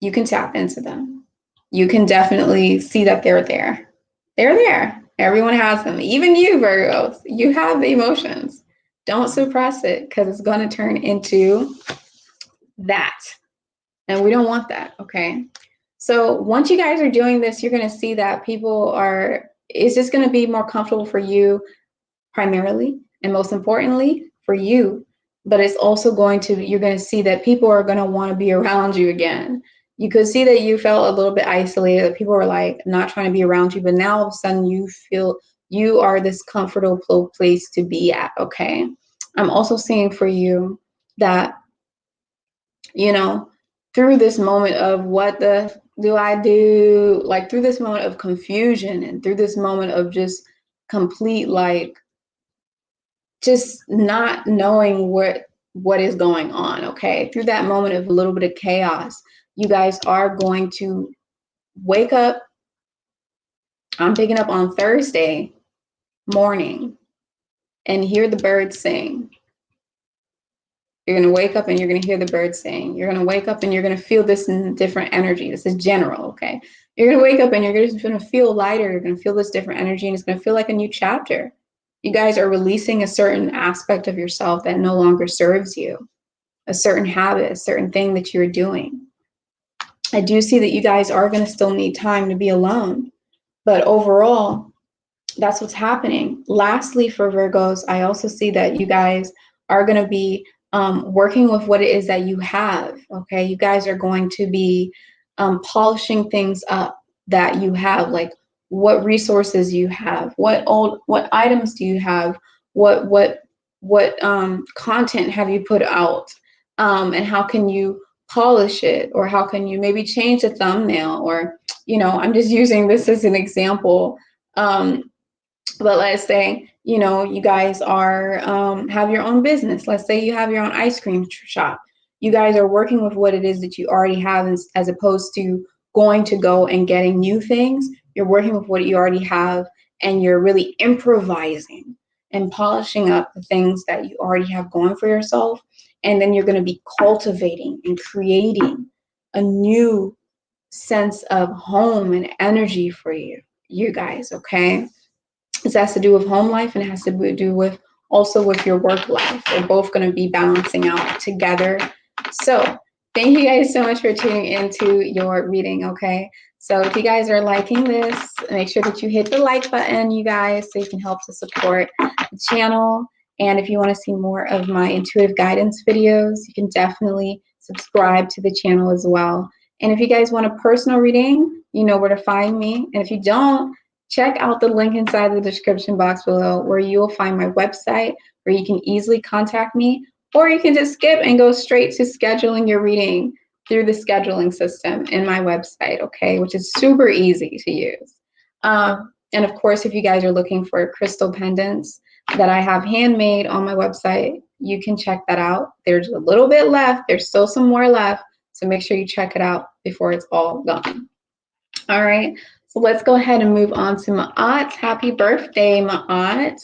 You can tap into them. You can definitely see that they're there. They're there. Everyone has them. Even you, Virgos, you have emotions. Don't suppress it, because it's going to turn into that. And we don't want that, okay? So once you guys are doing this, you're going to see that it's just going to be more comfortable for you primarily, and most importantly for you. But it's also you're going to see that people are going to want to be around you again. You could see that you felt a little bit isolated, that people were like not trying to be around you, but now all of a sudden you feel you are this comfortable place to be at, okay? I'm also seeing for you that, through this moment of what do I do, like through this moment of confusion and through this moment of just complete, like, just not knowing what is going on, okay? Through that moment of a little bit of chaos, you guys are going to wake up. I'm picking up on Thursday morning and hear the birds sing. You're going to wake up and you're going to hear the birds sing. You're going to wake up and you're going to feel this in different energy. This is general, okay? You're going to wake up and you're just going to feel lighter. You're going to feel this different energy, and it's going to feel like a new chapter. You guys are releasing a certain aspect of yourself that no longer serves you, a certain habit, a certain thing that you're doing. I do see that you guys are going to still need time to be alone, but overall, that's what's happening. Lastly, for Virgos, I also see that you guys are going to be working with what it is that you have, okay? You guys are going to be polishing things up that you have, like what resources you have, what items do you have, what content have you put out, and how can you polish it, or how can you maybe change the thumbnail, or I'm just using this as an example. But let's say, you guys are have your own business. Let's say you have your own ice cream shop. You guys are working with what it is that you already have, as opposed to going to go and getting new things. You're working with what you already have, and you're really improvising and polishing up the things that you already have going for yourself. And then you're going to be cultivating and creating a new sense of home and energy for you guys, okay? This has to do with home life, and it has to do with also with your work life. They're both going to be balancing out together. So thank you guys so much for tuning into your reading, okay? So if you guys are liking this, make sure that you hit the like button, you guys, so you can help to support the channel. And if you want to see more of my intuitive guidance videos, you can definitely subscribe to the channel as well. And if you guys want a personal reading, you know where to find me. And if you don't, check out the link inside the description box below, where you will find my website, where you can easily contact me, or you can just skip and go straight to scheduling your reading through the scheduling system in my website, okay, which is super easy to use. And of course, if you guys are looking for crystal pendants that I have handmade on my website, you can check that out. There's a little bit left. There's still some more left. So make sure you check it out before it's all gone. All right. So let's go ahead and move on to MAAT. Happy birthday, MAAT.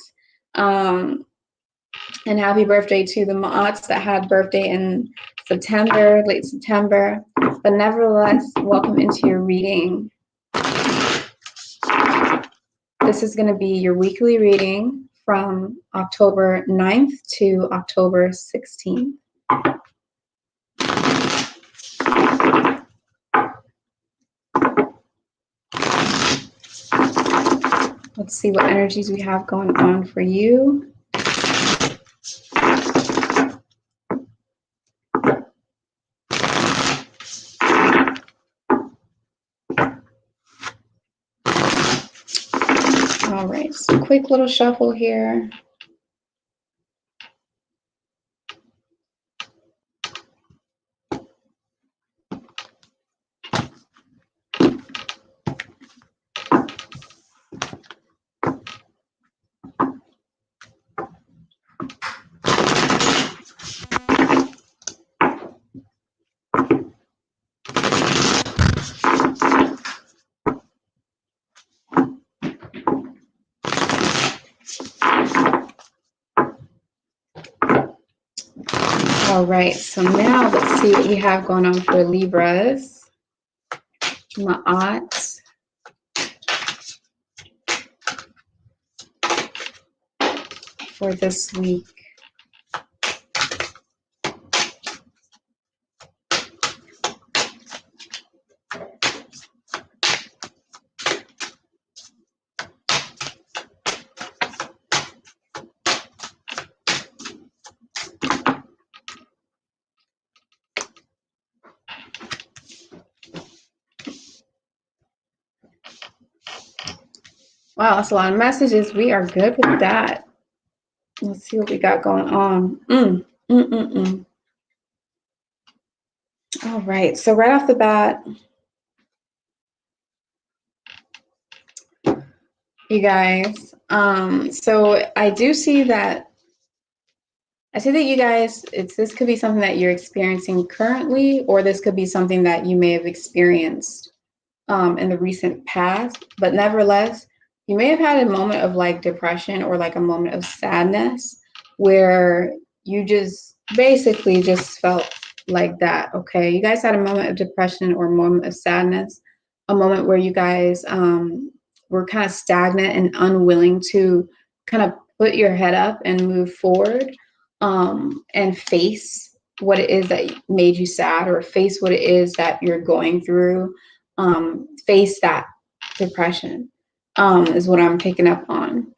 And happy birthday to the MAATs that had birthday in September, late September. But nevertheless, welcome into your reading. This is going to be your weekly reading from October 9th to October 16th. Let's see what energies we have going on for you. All right, so quick little shuffle here. All right, so now let's see what we have going on for Libras. MAAT. For this week. Wow, that's a lot of messages. We are good with that. Let's see what we got going on. All right, so right off the bat, you guys, so I do see that, you guys, this could be something that you're experiencing currently, or this could be something that you may have experienced in the recent past, but nevertheless, you may have had a moment of like depression or like a moment of sadness where you just basically just felt like that, okay? You guys had a moment of depression or a moment of sadness, a moment where you guys were kind of stagnant and unwilling to kind of put your head up and move forward and face what it is that made you sad, or face what it is that you're going through. Face that depression is what I'm picking up on.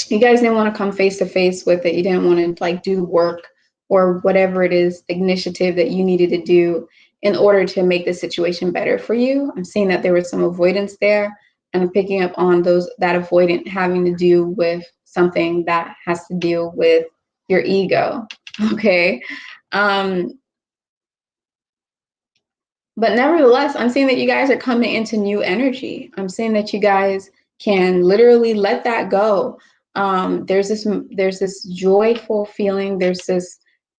You guys didn't want to come face to face with it. You didn't want to like do work or whatever it is, the initiative that you needed to do in order to make the situation better for you. I'm seeing that there was some avoidance there, and I'm picking up on that avoidant having to do with something that has to deal with your ego. Okay. But nevertheless, I'm seeing that you guys are coming into new energy. I'm seeing that you guys can literally let that go. There's this joyful feeling. There's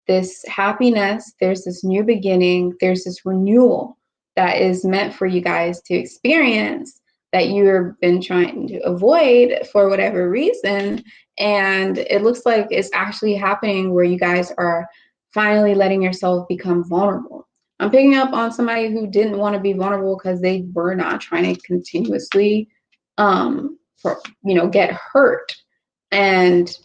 this happiness. There's this new beginning. There's this renewal that is meant for you guys to experience that you've been trying to avoid for whatever reason. And it looks like it's actually happening where you guys are finally letting yourself become vulnerable. I'm picking up on somebody who didn't want to be vulnerable because they were not trying to continuously, get hurt. And,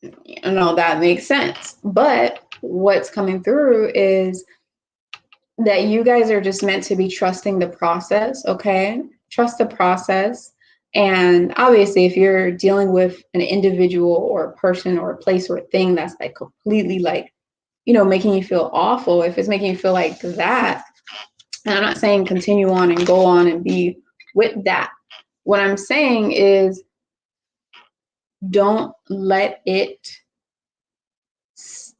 that makes sense. But what's coming through is that you guys are just meant to be trusting the process, okay? Trust the process. And obviously, if you're dealing with an individual or a person or a place or a thing that's like completely like, making you feel awful, if it's making you feel like that, and I'm not saying continue on and go on and be with that. What I'm saying is don't let it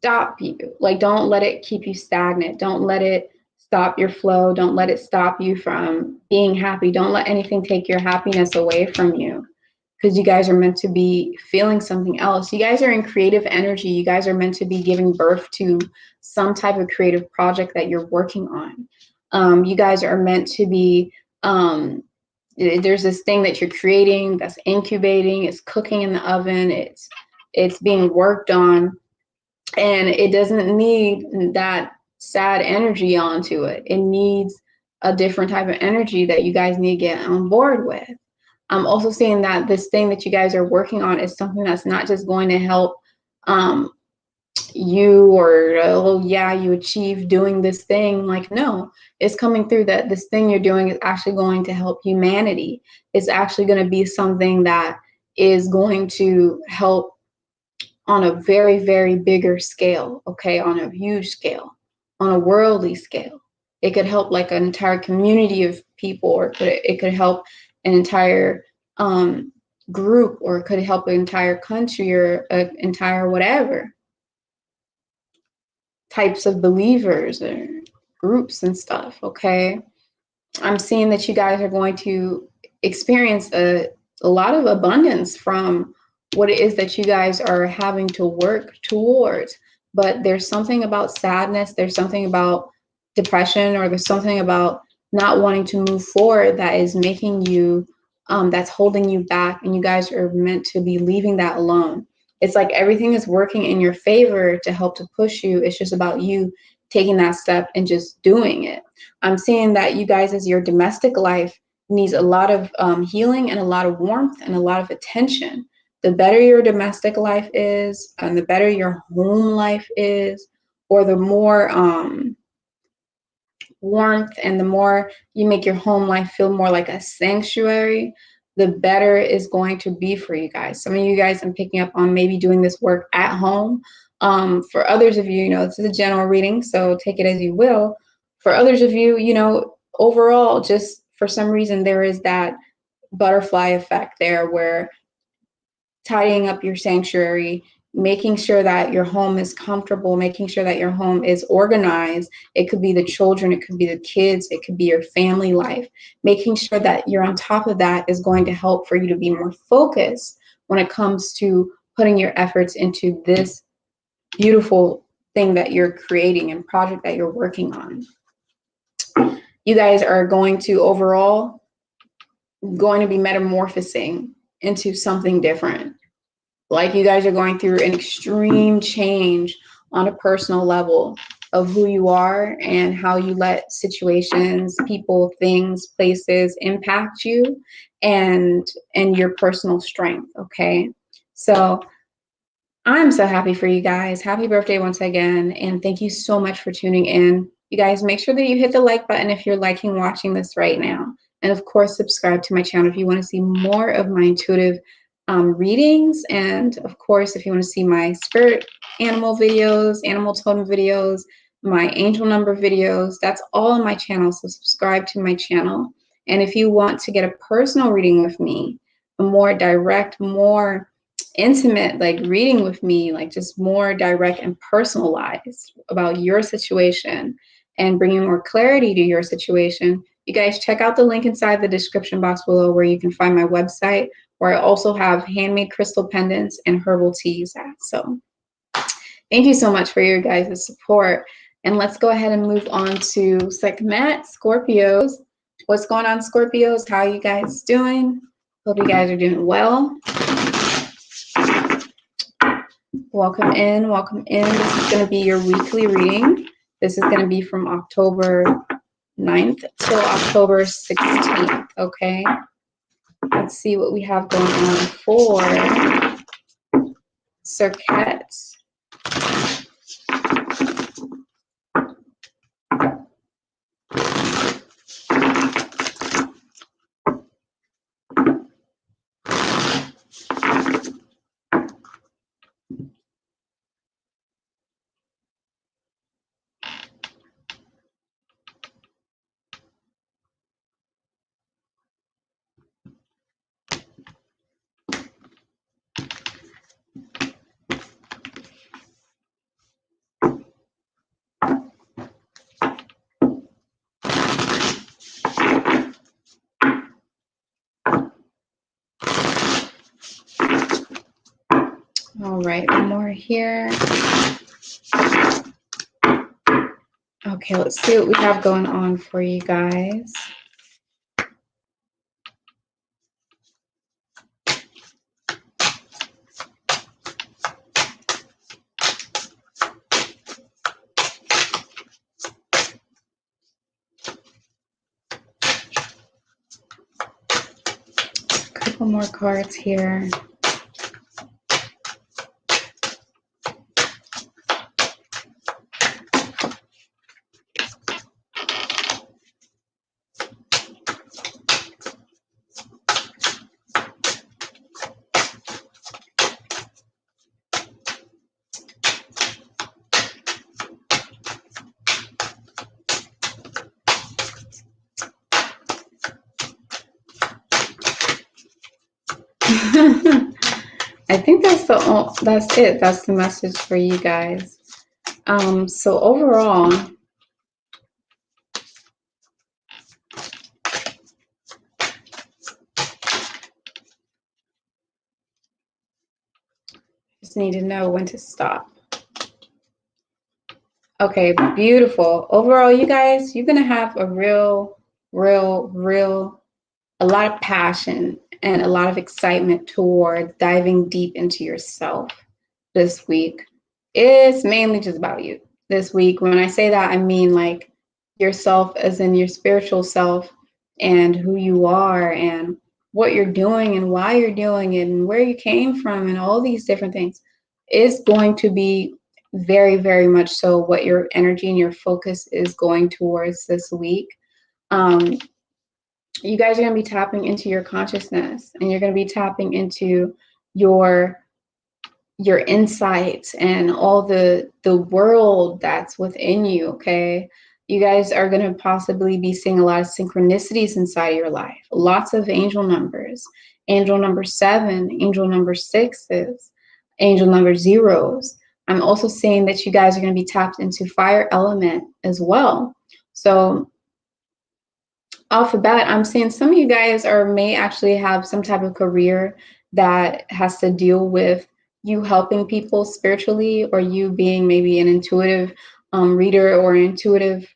stop you. Like, don't let it keep you stagnant. Don't let it stop your flow. Don't let it stop you from being happy. Don't let anything take your happiness away from you, because you guys are meant to be feeling something else. You guys are in creative energy. You guys are meant to be giving birth to some type of creative project that you're working on. You guys are meant to be, there's this thing that you're creating that's incubating, it's cooking in the oven, it's being worked on, and it doesn't need that sad energy onto it. It needs a different type of energy that you guys need to get on board with. I'm also seeing that this thing that you guys are working on is something that's not just going to help you, or oh yeah, you achieve doing this thing. Like, no, it's coming through that this thing you're doing is actually going to help humanity. It's actually going to be something that is going to help on a very, very bigger scale, okay, on a huge scale, on a worldly scale. It could help like an entire community of people, or it could help an entire group, or it could help an entire country, or an entire whatever types of believers or groups and stuff, okay? I'm seeing that you guys are going to experience a lot of abundance from what it is that you guys are having to work towards. But there's something about sadness, there's something about depression, or there's something about not wanting to move forward that is making you, that's holding you back, and you guys are meant to be leaving that alone. It's like everything is working in your favor to help to push you. It's just about you taking that step and just doing it. I'm seeing that you guys, as your domestic life needs a lot of healing and a lot of warmth and a lot of attention. The better your domestic life is, and the better your home life is, or the more warmth and the more you make your home life feel more like a sanctuary, the better it's going to be for you guys. Some of you guys, I'm picking up on maybe doing this work at home. For others of you, this is a general reading, so take it as you will. For others of you, overall, just for some reason, there is that butterfly effect there, where tidying up your sanctuary, making sure that your home is comfortable, making sure that your home is organized. It could be the children, it could be the kids, it could be your family life. Making sure that you're on top of that is going to help for you to be more focused when it comes to putting your efforts into this beautiful thing that you're creating and project that you're working on. You guys are going to overall going to be metamorphosing into something different. Like, you guys are going through an extreme change on a personal level of who you are and how you let situations, people, things, places impact you, and your personal strength, okay? So I'm so happy for you guys. Happy birthday once again, and thank you so much for tuning in. You guys, make sure that you hit the like button if you're liking watching this right now. And of course, subscribe to my channel if you want to see more of my intuitive readings. And of course, if you want to see my spirit animal videos, animal totem videos, my angel number videos, that's all on my channel. So subscribe to my channel. And if you want to get a personal reading with me, a more direct, more intimate like reading with me, like just more direct and personalized about your situation and bringing more clarity to your situation, you guys check out the link inside the description box below, where you can find my website, where I also have handmade crystal pendants and herbal teas at. So thank you so much for your guys' support. And let's go ahead and move on to Sekhmet, Scorpios. What's going on, Scorpios? How are you guys doing? Hope you guys are doing well. Welcome in, welcome in. This is going to be your weekly reading. This is going to be from October 9th till October 16th, okay? Let's see what we have going on for Serqet. All right, one more here. Okay, let's see what we have going on for you guys. A couple more cards here. I think that's it. That's the message for you guys. So overall, just need to know when to stop. Okay, beautiful. Overall, you guys, you're gonna have a a lot of passion and a lot of excitement towards diving deep into yourself this week. It's mainly just about you this week. When I say that, I mean like yourself as in your spiritual self and who you are and what you're doing and why you're doing it and where you came from and all these different things is going to be very, very much so what your energy and your focus is going towards this week. You guys are going to be tapping into your consciousness and you're going to be tapping into your insights and all the world that's within you. Okay, you guys are going to possibly be seeing a lot of synchronicities inside of your life, lots of angel numbers, angel number 7, angel number 6s, angel number 0s. I'm also seeing that you guys are going to be tapped into fire element as well. So off the bat, I'm seeing some of you guys may actually have some type of career that has to deal with you helping people spiritually, or you being maybe an intuitive reader or an intuitive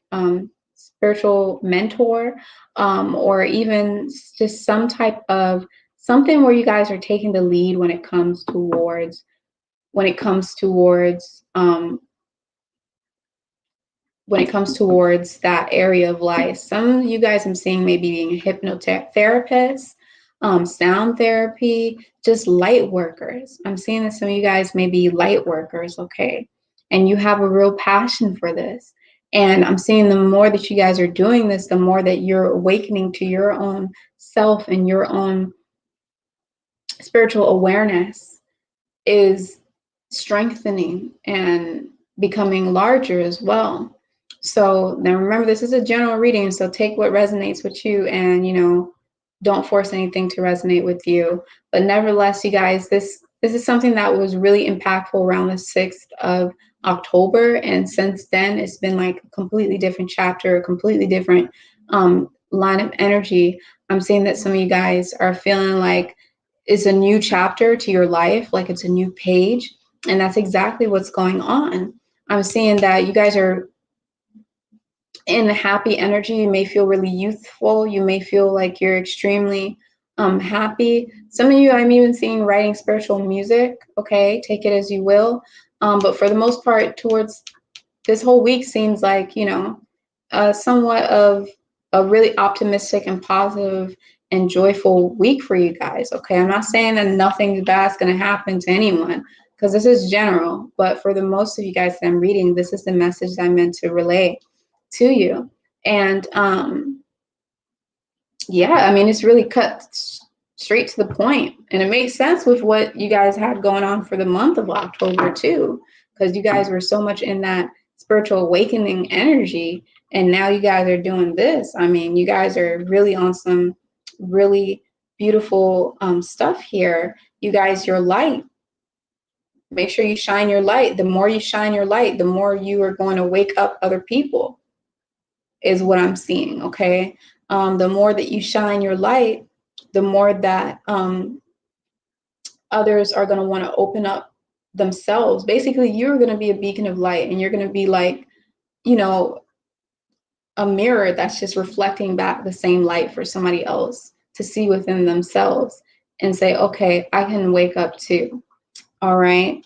spiritual mentor, or even just some type of something where you guys are taking the lead when it comes towards that area of life. Some of you guys I'm seeing maybe being a hypnotherapist, sound therapy, just light workers. I'm seeing that some of you guys may be light workers, okay? And you have a real passion for this. And I'm seeing the more that you guys are doing this, the more that you're awakening to your own self and your own spiritual awareness is strengthening and becoming larger as well. So now remember, this is a general reading, so take what resonates with you and, don't force anything to resonate with you. But nevertheless, you guys, this is something that was really impactful around the 6th of October. And since then, it's been like a completely different chapter, a completely different line of energy. I'm seeing that some of you guys are feeling like it's a new chapter to your life, like it's a new page. And that's exactly what's going on. I'm seeing that you guys are in a happy energy. You may feel really youthful. You may feel like you're extremely happy. Some of you, I'm even seeing writing spiritual music. Okay, take it as you will. But for the most part, towards this whole week seems like, somewhat of a really optimistic and positive and joyful week for you guys. Okay, I'm not saying that nothing bad's going to happen to anyone, because this is general. But for the most of you guys that I'm reading, this is the message that I meant to relay to you. And yeah, I mean, it's really cut straight to the point, and it makes sense with what you guys had going on for the month of October too, because you guys were so much in that spiritual awakening energy, and now you guys are doing this. I mean, you guys are really on some really beautiful stuff here. You guys, your light, make sure you shine your light. The more you shine your light, the more you are going to wake up other people, is what I'm seeing. Okay, the more that you shine your light, the more that others are going to want to open up themselves. Basically, you're going to be a beacon of light, and you're going to be like, you know, a mirror that's just reflecting back the same light for somebody else to see within themselves and say, okay, I can wake up too. All right.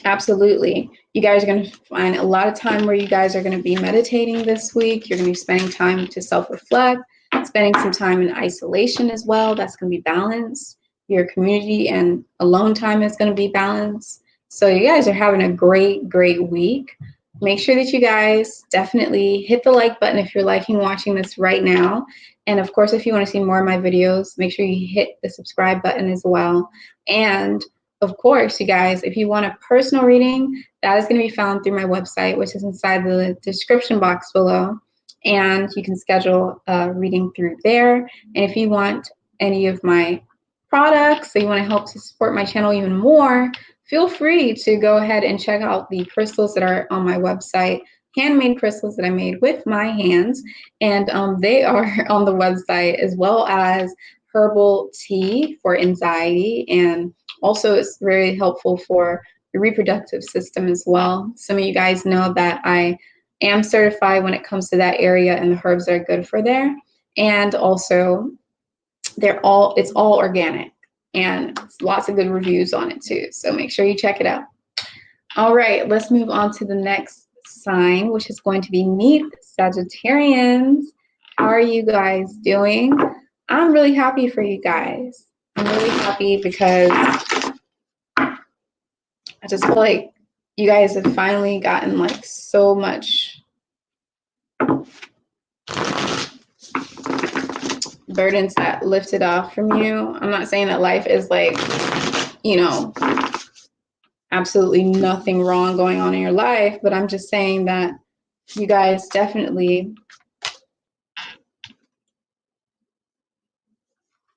Absolutely. You guys are going to find a lot of time where you guys are going to be meditating this week. You're going to be spending time to self-reflect, spending some time in isolation as well. That's going to be balanced. Your community and alone time is going to be balanced. So you guys are having a great, great week. Make sure that you guys definitely hit the like button if you're liking watching this right now. And of course, if you want to see more of my videos, make sure you hit the subscribe button as well. And of course, you guys, if you want a personal reading, that is going to be found through my website, which is inside the description box below. And you can schedule a reading through there. And if you want any of my products, so you want to help to support my channel even more, feel free to go ahead and check out the crystals that are on my website, handmade crystals that I made with my hands. And they are on the website, as well as herbal tea for anxiety, and also it's very helpful for the reproductive system as well. Some of you guys know that I am certified when it comes to that area, and the herbs are good for there. And also it's all organic, and lots of good reviews on it too. So make sure you check it out. All right, let's move on to the next sign, which is going to be Nieth, Sagittarians. How are you guys doing? I'm really happy for you guys. I'm really happy because I just feel like you guys have finally gotten like so much burdens that lifted off from you. I'm not saying that life is like, you know, absolutely nothing wrong going on in your life, but I'm just saying that you guys definitely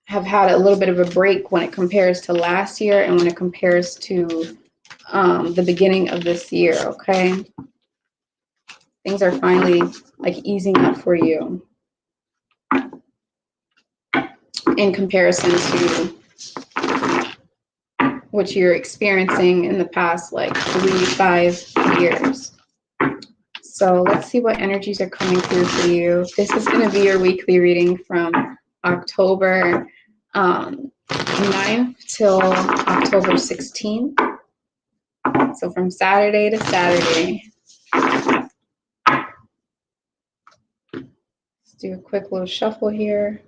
have had a little bit of a break when it compares to last year and when it compares to the beginning of this year, okay? Things are finally like easing up for you in comparison to what you're experiencing in the past like 3-5 years. So let's see what energies are coming through for you. This is going to be your weekly reading from October 9th till October 16th. So from Saturday to Saturday. Let's do a quick little shuffle here.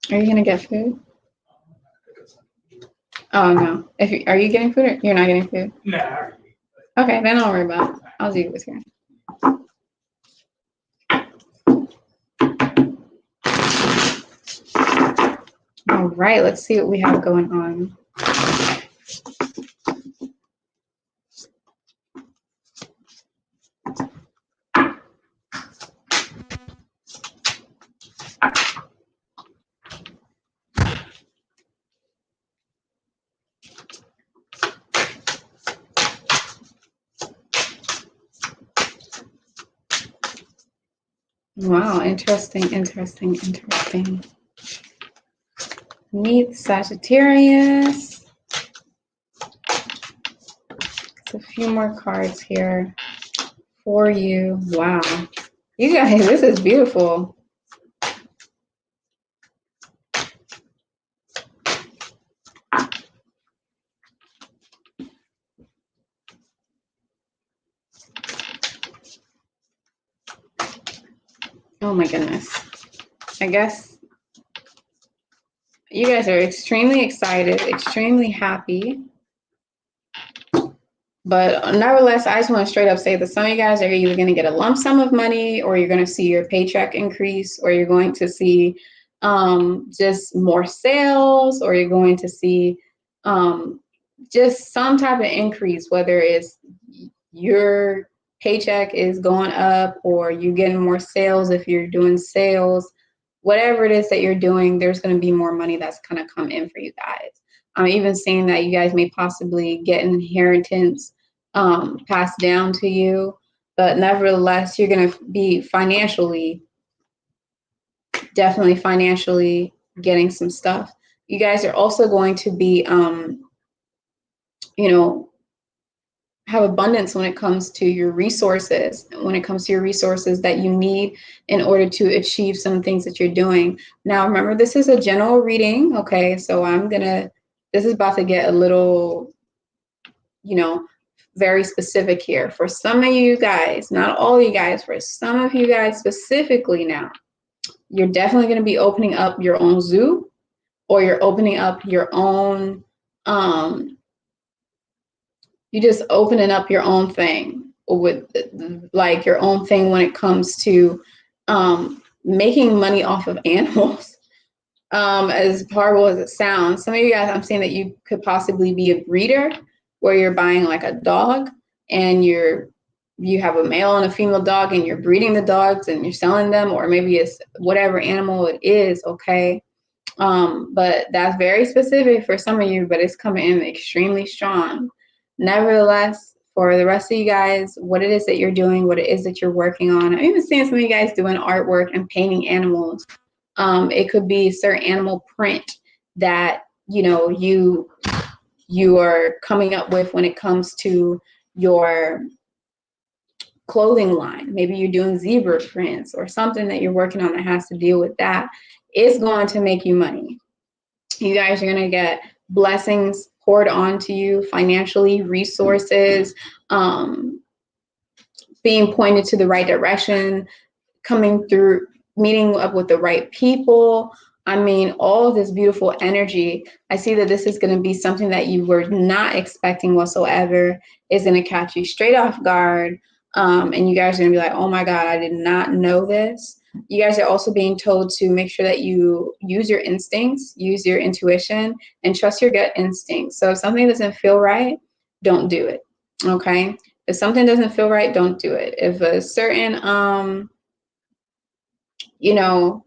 Are you going to get food? Oh, no. Are you getting food or you're not getting food? No. Okay, then don't worry about it. I'll do this here. All right, let's see what we have going on. Wow, interesting. Nieth, Sagittarius. A few more cards here for you. Wow. You guys, this is beautiful. Oh my goodness. I guess you guys are extremely excited, extremely happy. But nevertheless, I just want to straight up say that some of you guys are either going to get a lump sum of money, or you're going to see your paycheck increase, or you're going to see just more sales, or you're going to see just some type of increase, whether it's your paycheck is going up or you're getting more sales if you're doing sales. Whatever it is that you're doing, there's going to be more money that's going to come in for you guys. I'm even seeing that you guys may possibly get an inheritance passed down to you. But nevertheless, you're going to be definitely financially getting some stuff. You guys are also going to be, you know, have abundance when it comes to your resources, that you need in order to achieve some things that you're doing. Now, remember, this is a general reading, okay? So this is about to get a little, you know, very specific here. For some of you guys, not all you guys, for some of you guys specifically now, you're definitely going to be opening up your own zoo, or you're opening up your own, you're just opening up your own thing, with like your own thing when it comes to making money off of animals. As horrible as it sounds, some of you guys, I'm saying that you could possibly be a breeder, where you're buying like a dog, and you have a male and a female dog, and you're breeding the dogs and you're selling them, or maybe it's whatever animal it is, okay? But that's very specific for some of you, but it's coming in extremely strong. Nevertheless, for the rest of you guys, what it is that you're doing, what it is that you're working on. I'm even seeing some of you guys doing artwork and painting animals. It could be a certain animal print that, you know, you are coming up with when it comes to your clothing line. Maybe you're doing zebra prints or something that you're working on that has to deal with that. It's going to make you money. You guys are going to get blessings poured onto you financially, resources, being pointed to the right direction, coming through, meeting up with the right people. I mean, all of this beautiful energy. I see that this is going to be something that you were not expecting whatsoever. Is going to catch you straight off guard. And you guys are going to be like, oh my God, I did not know this. You guys are also being told to make sure that you use your instincts, use your intuition, and trust your gut instincts. So if something doesn't feel right, don't do it, okay? If something doesn't feel right, don't do it. If a certain, you know,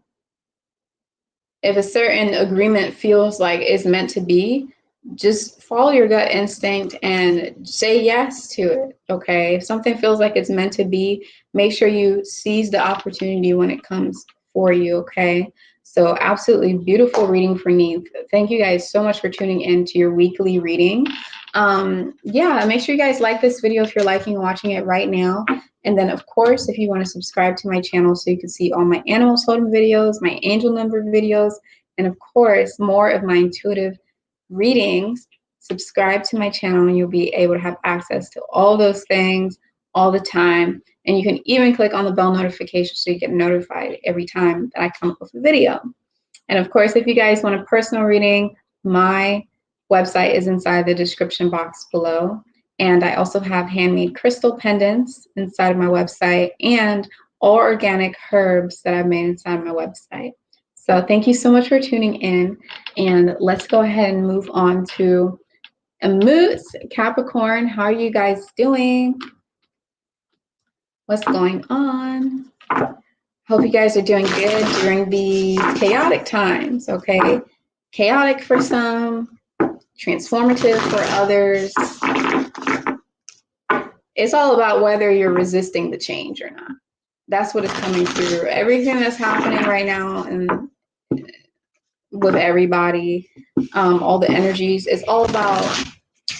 if a certain agreement feels like it's meant to be, just follow your gut instinct and say yes to it, okay? If something feels like it's meant to be, make sure you seize the opportunity when it comes for you, okay? So absolutely beautiful reading for Nieth. Thank you guys so much for tuning in to your weekly reading. Yeah, make sure you guys like this video if you're liking and watching it right now. And then, of course, if you want to subscribe to my channel so you can see all my animal totem videos, my angel number videos, and of course, more of my intuitive readings, subscribe to my channel and you'll be able to have access to all those things all the time. And you can even click on the bell notification so you get notified every time that I come up with a video. And of course, if you guys want a personal reading, my website is inside the description box below. And I also have handmade crystal pendants inside of my website and all organic herbs that I've made inside of my website. So thank you so much for tuning in, and let's go ahead and move on to Amut, Capricorn. How are you guys doing? What's going on? Hope you guys are doing good during the chaotic times, okay? Chaotic for some, transformative for others. It's all about whether you're resisting the change or not. That's what is coming through. Everything that's happening right now and with everybody, all the energies, it's all about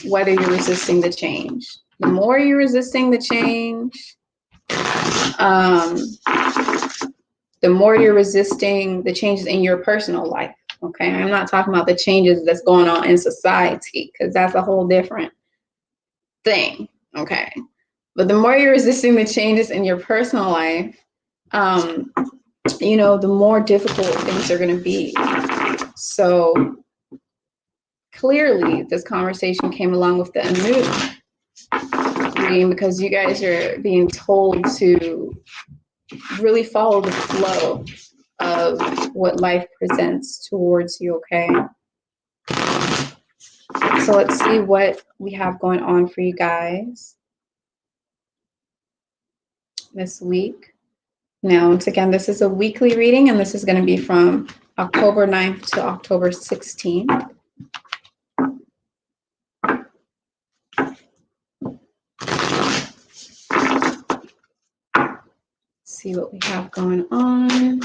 whether you're resisting the change. The more you're resisting the change, the more you're resisting the changes in your personal life, okay? I'm not talking about the changes that's going on in society, because that's a whole different thing, okay? But the more you're resisting the changes in your personal life, you know, the more difficult things are going to be. So clearly, this conversation came along with the Amut reading because you guys are being told to really follow the flow of what life presents towards you, okay? So let's see what we have going on for you guys this week. Now, once again, this is a weekly reading, and this is going to be from October 9th to October 16th. see what we have going on.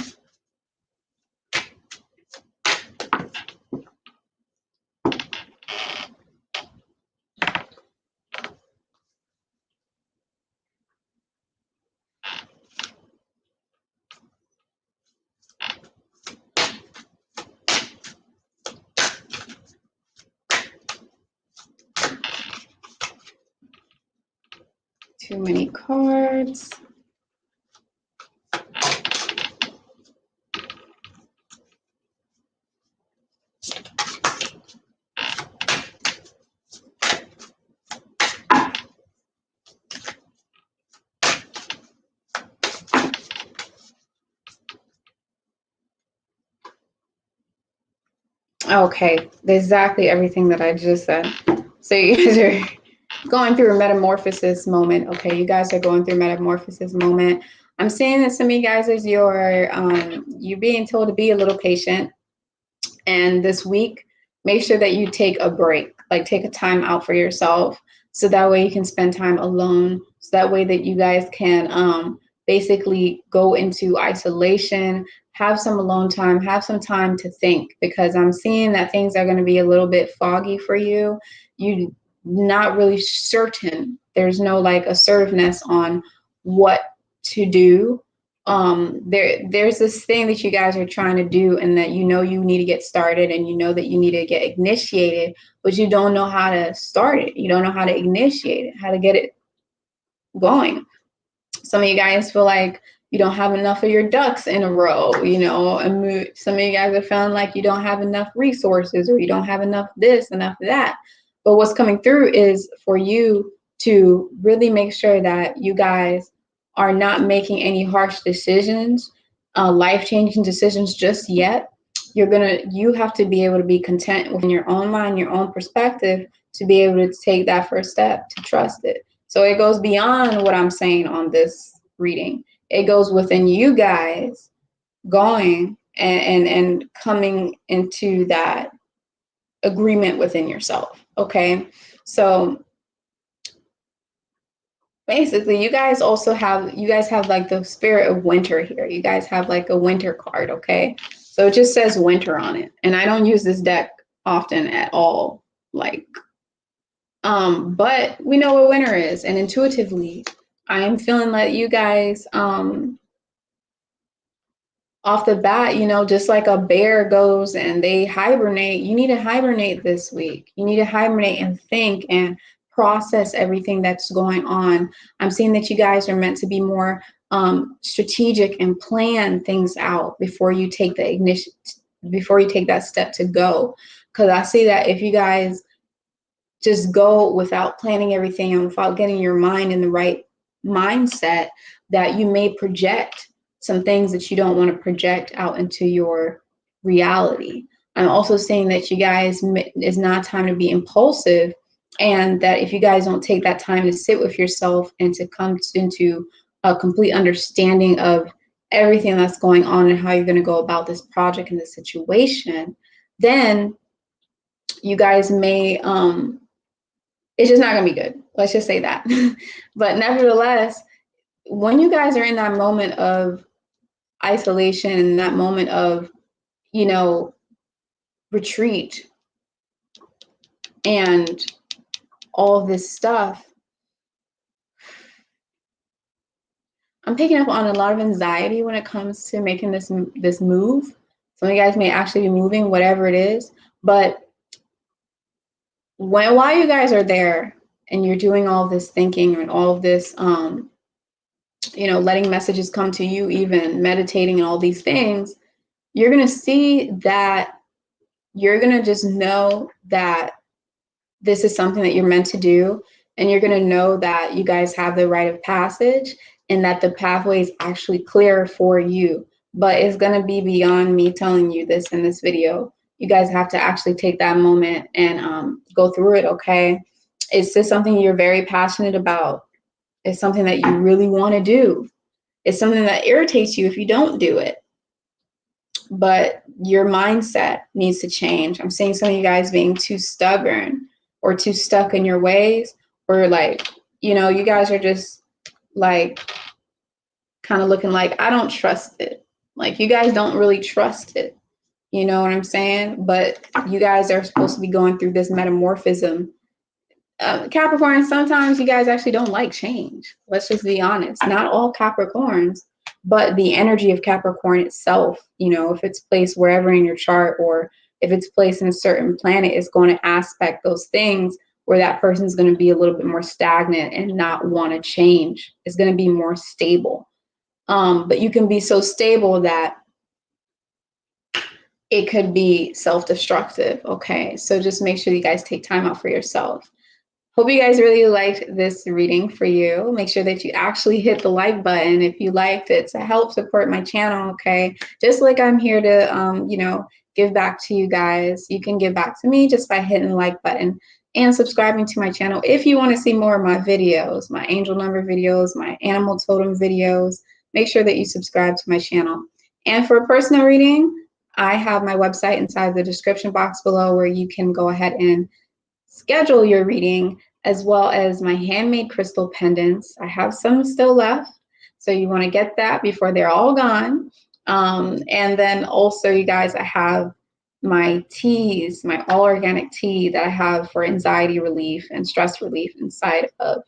Too many cards. Okay, exactly everything that I just said. So you guys are going through a metamorphosis moment. Okay, you guys are going through a metamorphosis moment. I'm seeing that some of you guys is you're being told to be a little patient. And this week, make sure that you take a break, like take a time out for yourself. So that way you can spend time alone. So that way that you guys can basically go into isolation, have some alone time, have some time to think, because I'm seeing that things are going to be a little bit foggy for you. You're not really certain. There's no like assertiveness on what to do. There's this thing that you guys are trying to do, and that you know you need to get started, and you know that you need to get initiated, but you don't know how to start it. You don't know how to initiate it, how to get it going. Some of you guys feel like you don't have enough of your ducks in a row, you know, and some of you guys are feeling like you don't have enough resources, or you don't have enough this, enough of that. But what's coming through is for you to really make sure that you guys are not making any harsh decisions, life-changing decisions just yet. You have to be able to be content within your own mind, your own perspective, to be able to take that first step, to trust it. So it goes beyond what I'm saying on this reading. It goes within you guys going and coming into that agreement within yourself. Okay. So basically you guys have like the spirit of winter here. You guys have like a winter card. Okay. So it just says winter on it. And I don't use this deck often at all. But we know what winter is, and intuitively, I'm feeling like you guys, off the bat, you know, just like a bear goes and they hibernate, you need to hibernate this week. You need to hibernate and think and process everything that's going on. I'm seeing that you guys are meant to be more strategic and plan things out before you take the ignition, before you take that step to go. Because I see that if you guys just go without planning everything and without getting your mind in the right mindset, that you may project some things that you don't want to project out into your reality. I'm also saying that you guys, it's not time to be impulsive, and that if you guys don't take that time to sit with yourself and to come into a complete understanding of everything that's going on and how you're going to go about this project and this situation, then you guys may it's just not going to be good. Let's just say that. But nevertheless, when you guys are in that moment of isolation and that moment of, you know, retreat and all this stuff, I'm picking up on a lot of anxiety when it comes to making this move. Some of you guys may actually be moving, whatever it is. But while you guys are there and you're doing all this thinking and all of this, you know, letting messages come to you, even meditating and all these things, you're going to see that you're going to just know that this is something that you're meant to do. And you're going to know that you guys have the rite of passage and that the pathway is actually clear for you. But it's going to be beyond me telling you this in this video. You guys have to actually take that moment and go through it, okay? It's just something you're very passionate about. It's something that you really want to do. It's something that irritates you if you don't do it. But your mindset needs to change. I'm seeing some of you guys being too stubborn or too stuck in your ways, or like, you know, you guys are just like kind of looking like, I don't trust it. Like, you guys don't really trust it. You know what I'm saying? But you guys are supposed to be going through this metamorphism. Capricorn, sometimes you guys actually don't like change. Let's just be honest. Not all Capricorns, but the energy of Capricorn itself, you know, if it's placed wherever in your chart, or if it's placed in a certain planet, is going to aspect those things where that person's going to be a little bit more stagnant and not want to change. It's going to be more stable. But you can be so stable that it could be self-destructive. Okay, so just make sure you guys take time out for yourself. Hope you guys really liked this reading for you. Make sure that you actually hit the like button if you liked it, to help support my channel, okay? Just like I'm here to, you know, give back to you guys. You can give back to me just by hitting the like button and subscribing to my channel. If you want to see more of my videos, my angel number videos, my animal totem videos, make sure that you subscribe to my channel. And for a personal reading, I have my website inside the description box below, where you can go ahead and schedule your reading, as well as my handmade crystal pendants. I have some still left, so you want to get that before they're all gone. And then also, you guys, I have my teas, my all organic tea that I have for anxiety relief and stress relief inside of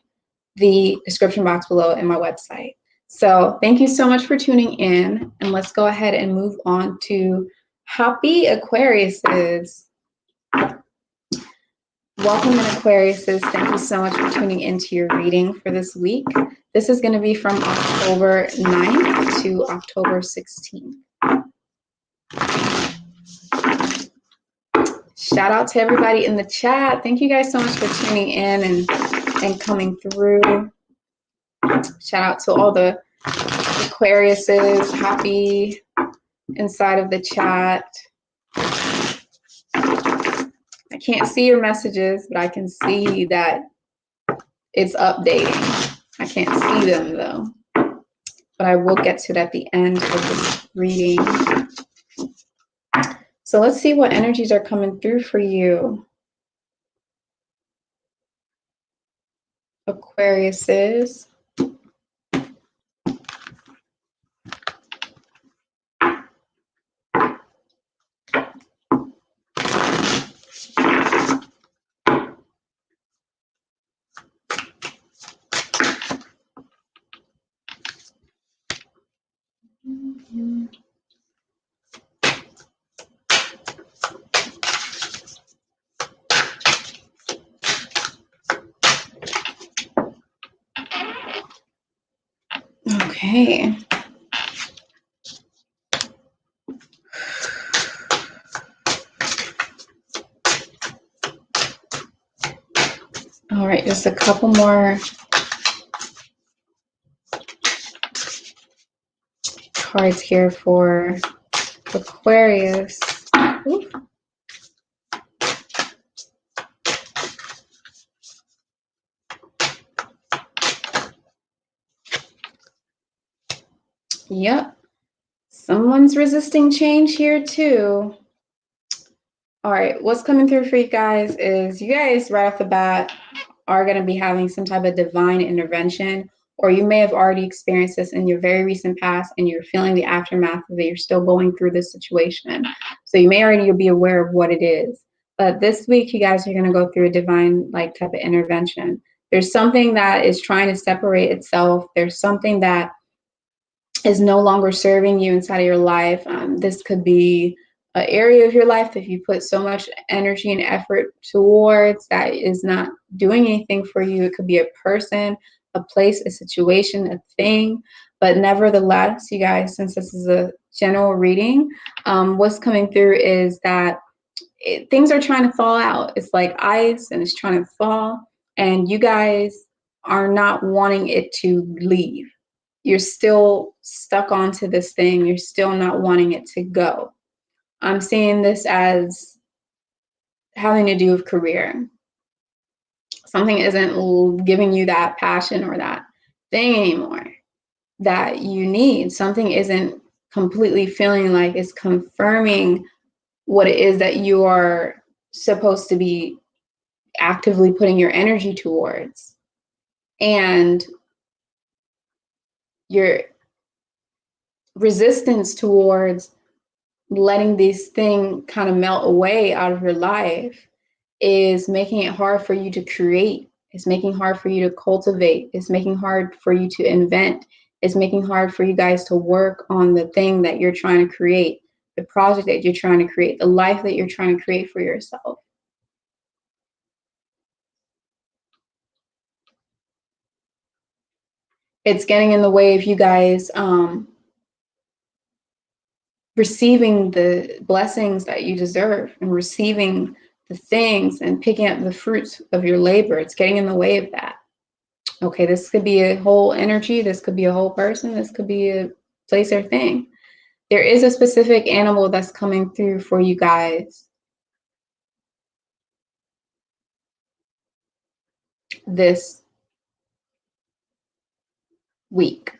the description box below in my website. So thank you so much for tuning in, and let's go ahead and move on to Hapii Aquariuses. Welcome in, Aquariuses. Thank you so much for tuning into your reading for this week. This is going to be from October 9th to October 16th. Shout out to everybody in the chat. Thank you guys so much for tuning in and coming through. Shout out to all the Aquariuses, Hapii inside of the chat. I can't see your messages, but I can see that it's updating. I can't see them though, but I will get to it at the end of this reading. So let's see what energies are coming through for you, Aquariuses. Okay. All right, just a couple more cards here for Aquarius. Ooh. Yep. Someone's resisting change here too. All right, what's coming through for you guys is, you guys right off the bat are going to be having some type of divine intervention, or you may have already experienced this in your very recent past and you're feeling the aftermath of it. You're still going through this situation. So you may already be aware of what it is. But this week, you guys are going to go through a divine like type of intervention. There's something that is trying to separate itself. There's something that is no longer serving you inside of your life. This could be an area of your life that you put so much energy and effort towards that is not doing anything for you. It could be a person, a place, a situation, a thing. But nevertheless, you guys, since this is a general reading, what's coming through is that things are trying to thaw out. It's like ice and it's trying to thaw, and you guys are not wanting it to leave. You're still stuck onto this thing. You're still not wanting it to go. I'm seeing this as having to do with career. Something isn't giving you that passion or that thing anymore that you need. Something isn't completely feeling like it's confirming what it is that you are supposed to be actively putting your energy towards. And you're resistance towards letting this thing kind of melt away out of your life is making it hard for you to create. It's making hard for you to cultivate. It's making hard for you to invent. It's making hard for you guys to work on the thing that you're trying to create, the project that you're trying to create, the life that you're trying to create for yourself. It's getting in the way of you guys receiving the blessings that you deserve and receiving the things and picking up the fruits of your labor. It's getting in the way of that. Okay, this could be a whole energy. This could be a whole person. This could be a place or thing. There is a specific animal that's coming through for you guys this week.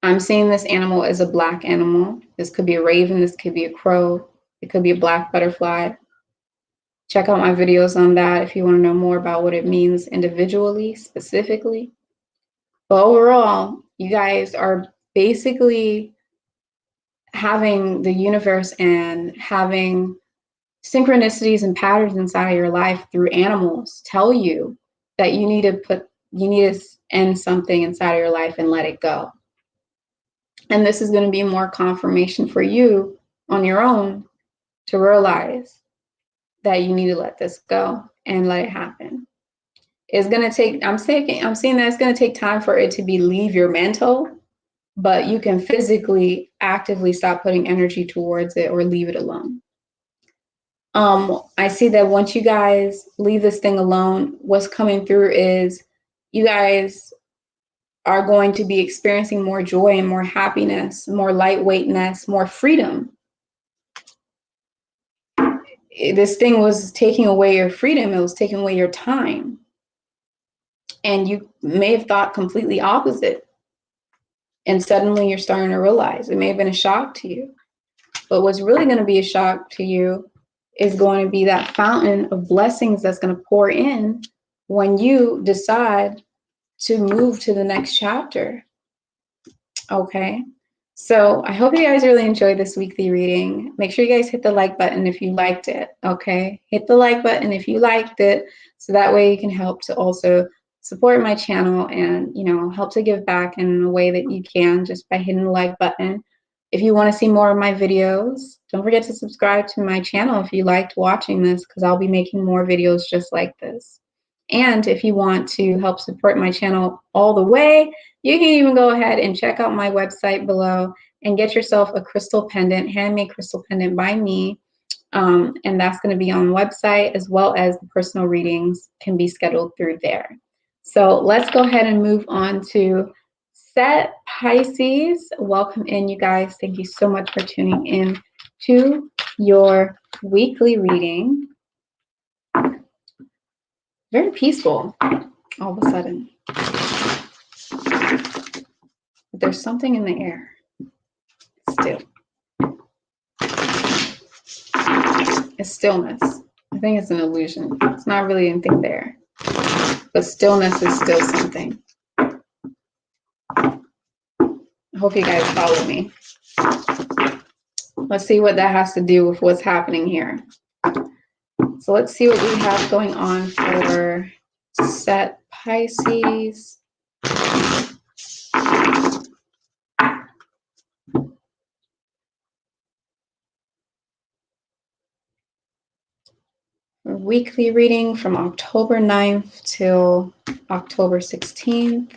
I'm seeing this animal as a black animal. This could be a raven. This could be a crow. It could be a black butterfly. Check out my videos on that if you want to know more about what it means individually, specifically. But overall, you guys are basically having the universe and having synchronicities and patterns inside of your life through animals tell you that you need to end something inside of your life and let it go. And this is going to be more confirmation for you on your own to realize that you need to let this go and let it happen. It's going to take, I'm seeing that it's going to take time for it to leave your mental, but you can physically actively stop putting energy towards it or leave it alone. I see that once you guys leave this thing alone, what's coming through is you guys are going to be experiencing more joy and more happiness, more lightweightness, more freedom. This thing was taking away your freedom. It was taking away your time. And you may have thought completely opposite. And suddenly you're starting to realize it may have been a shock to you. But what's really going to be a shock to you is going to be that fountain of blessings that's going to pour in when you decide to move to the next chapter. Okay. So I hope you guys really enjoyed this weekly reading. Make sure you guys hit the like button if you liked it. Okay. Hit the like button if you liked it. So that way you can help to also support my channel and, you know, help to give back in a way that you can just by hitting the like button. If you want to see more of my videos, don't forget to subscribe to my channel if you liked watching this, because I'll be making more videos just like this. And if you want to help support my channel all the way, you can even go ahead and check out my website below and get yourself a crystal pendant, handmade crystal pendant by me. And that's going to be on the website, as well as the personal readings can be scheduled through there. So let's go ahead and move on to Set Pisces. Welcome in, you guys. Thank you so much for tuning in to your weekly reading. Very peaceful all of a sudden. There's something in the air still. It's stillness. I think it's an illusion. It's not really anything there. But stillness is still something. I hope you guys follow me. Let's see what that has to do with what's happening here. So let's see what we have going on for Set Pisces. Weekly reading from October 9th till October 16th.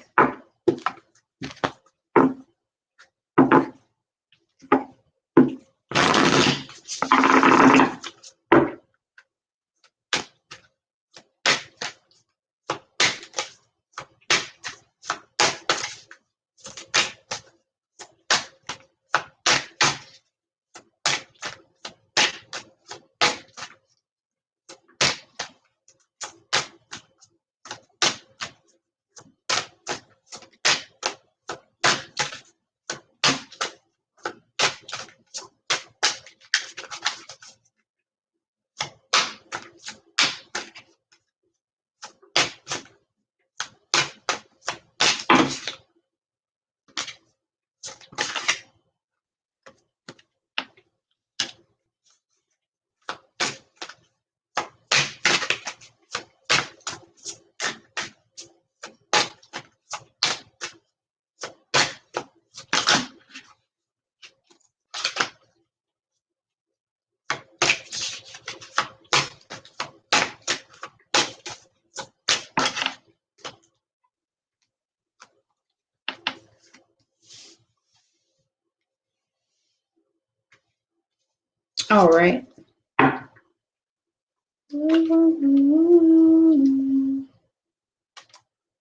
All right.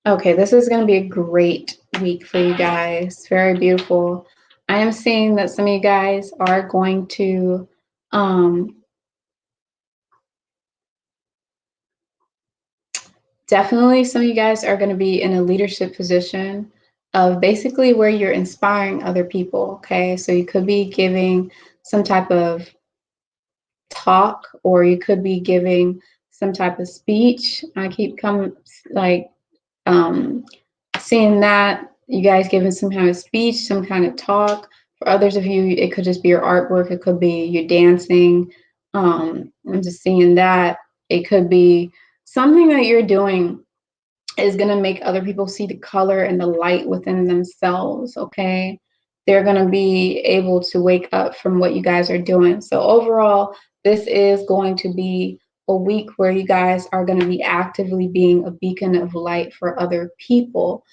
Okay, this is going to be a great week for you guys. Very beautiful. I am seeing that some of you guys are going to definitely some of you guys are going to be in a leadership position of basically where you're inspiring other people. Okay, so you could be giving some type of talk, or you could be giving some type of speech. I keep coming like seeing that you guys giving some kind of speech, some kind of talk. For others of you, it could just be your artwork. It could be you dancing. I'm just seeing that. It could be something that you're doing is going to make other people see the color and the light within themselves, okay? They're going to be able to wake up from what you guys are doing. So overall, this is going to be a week where you guys are going to be actively being a beacon of light for other people.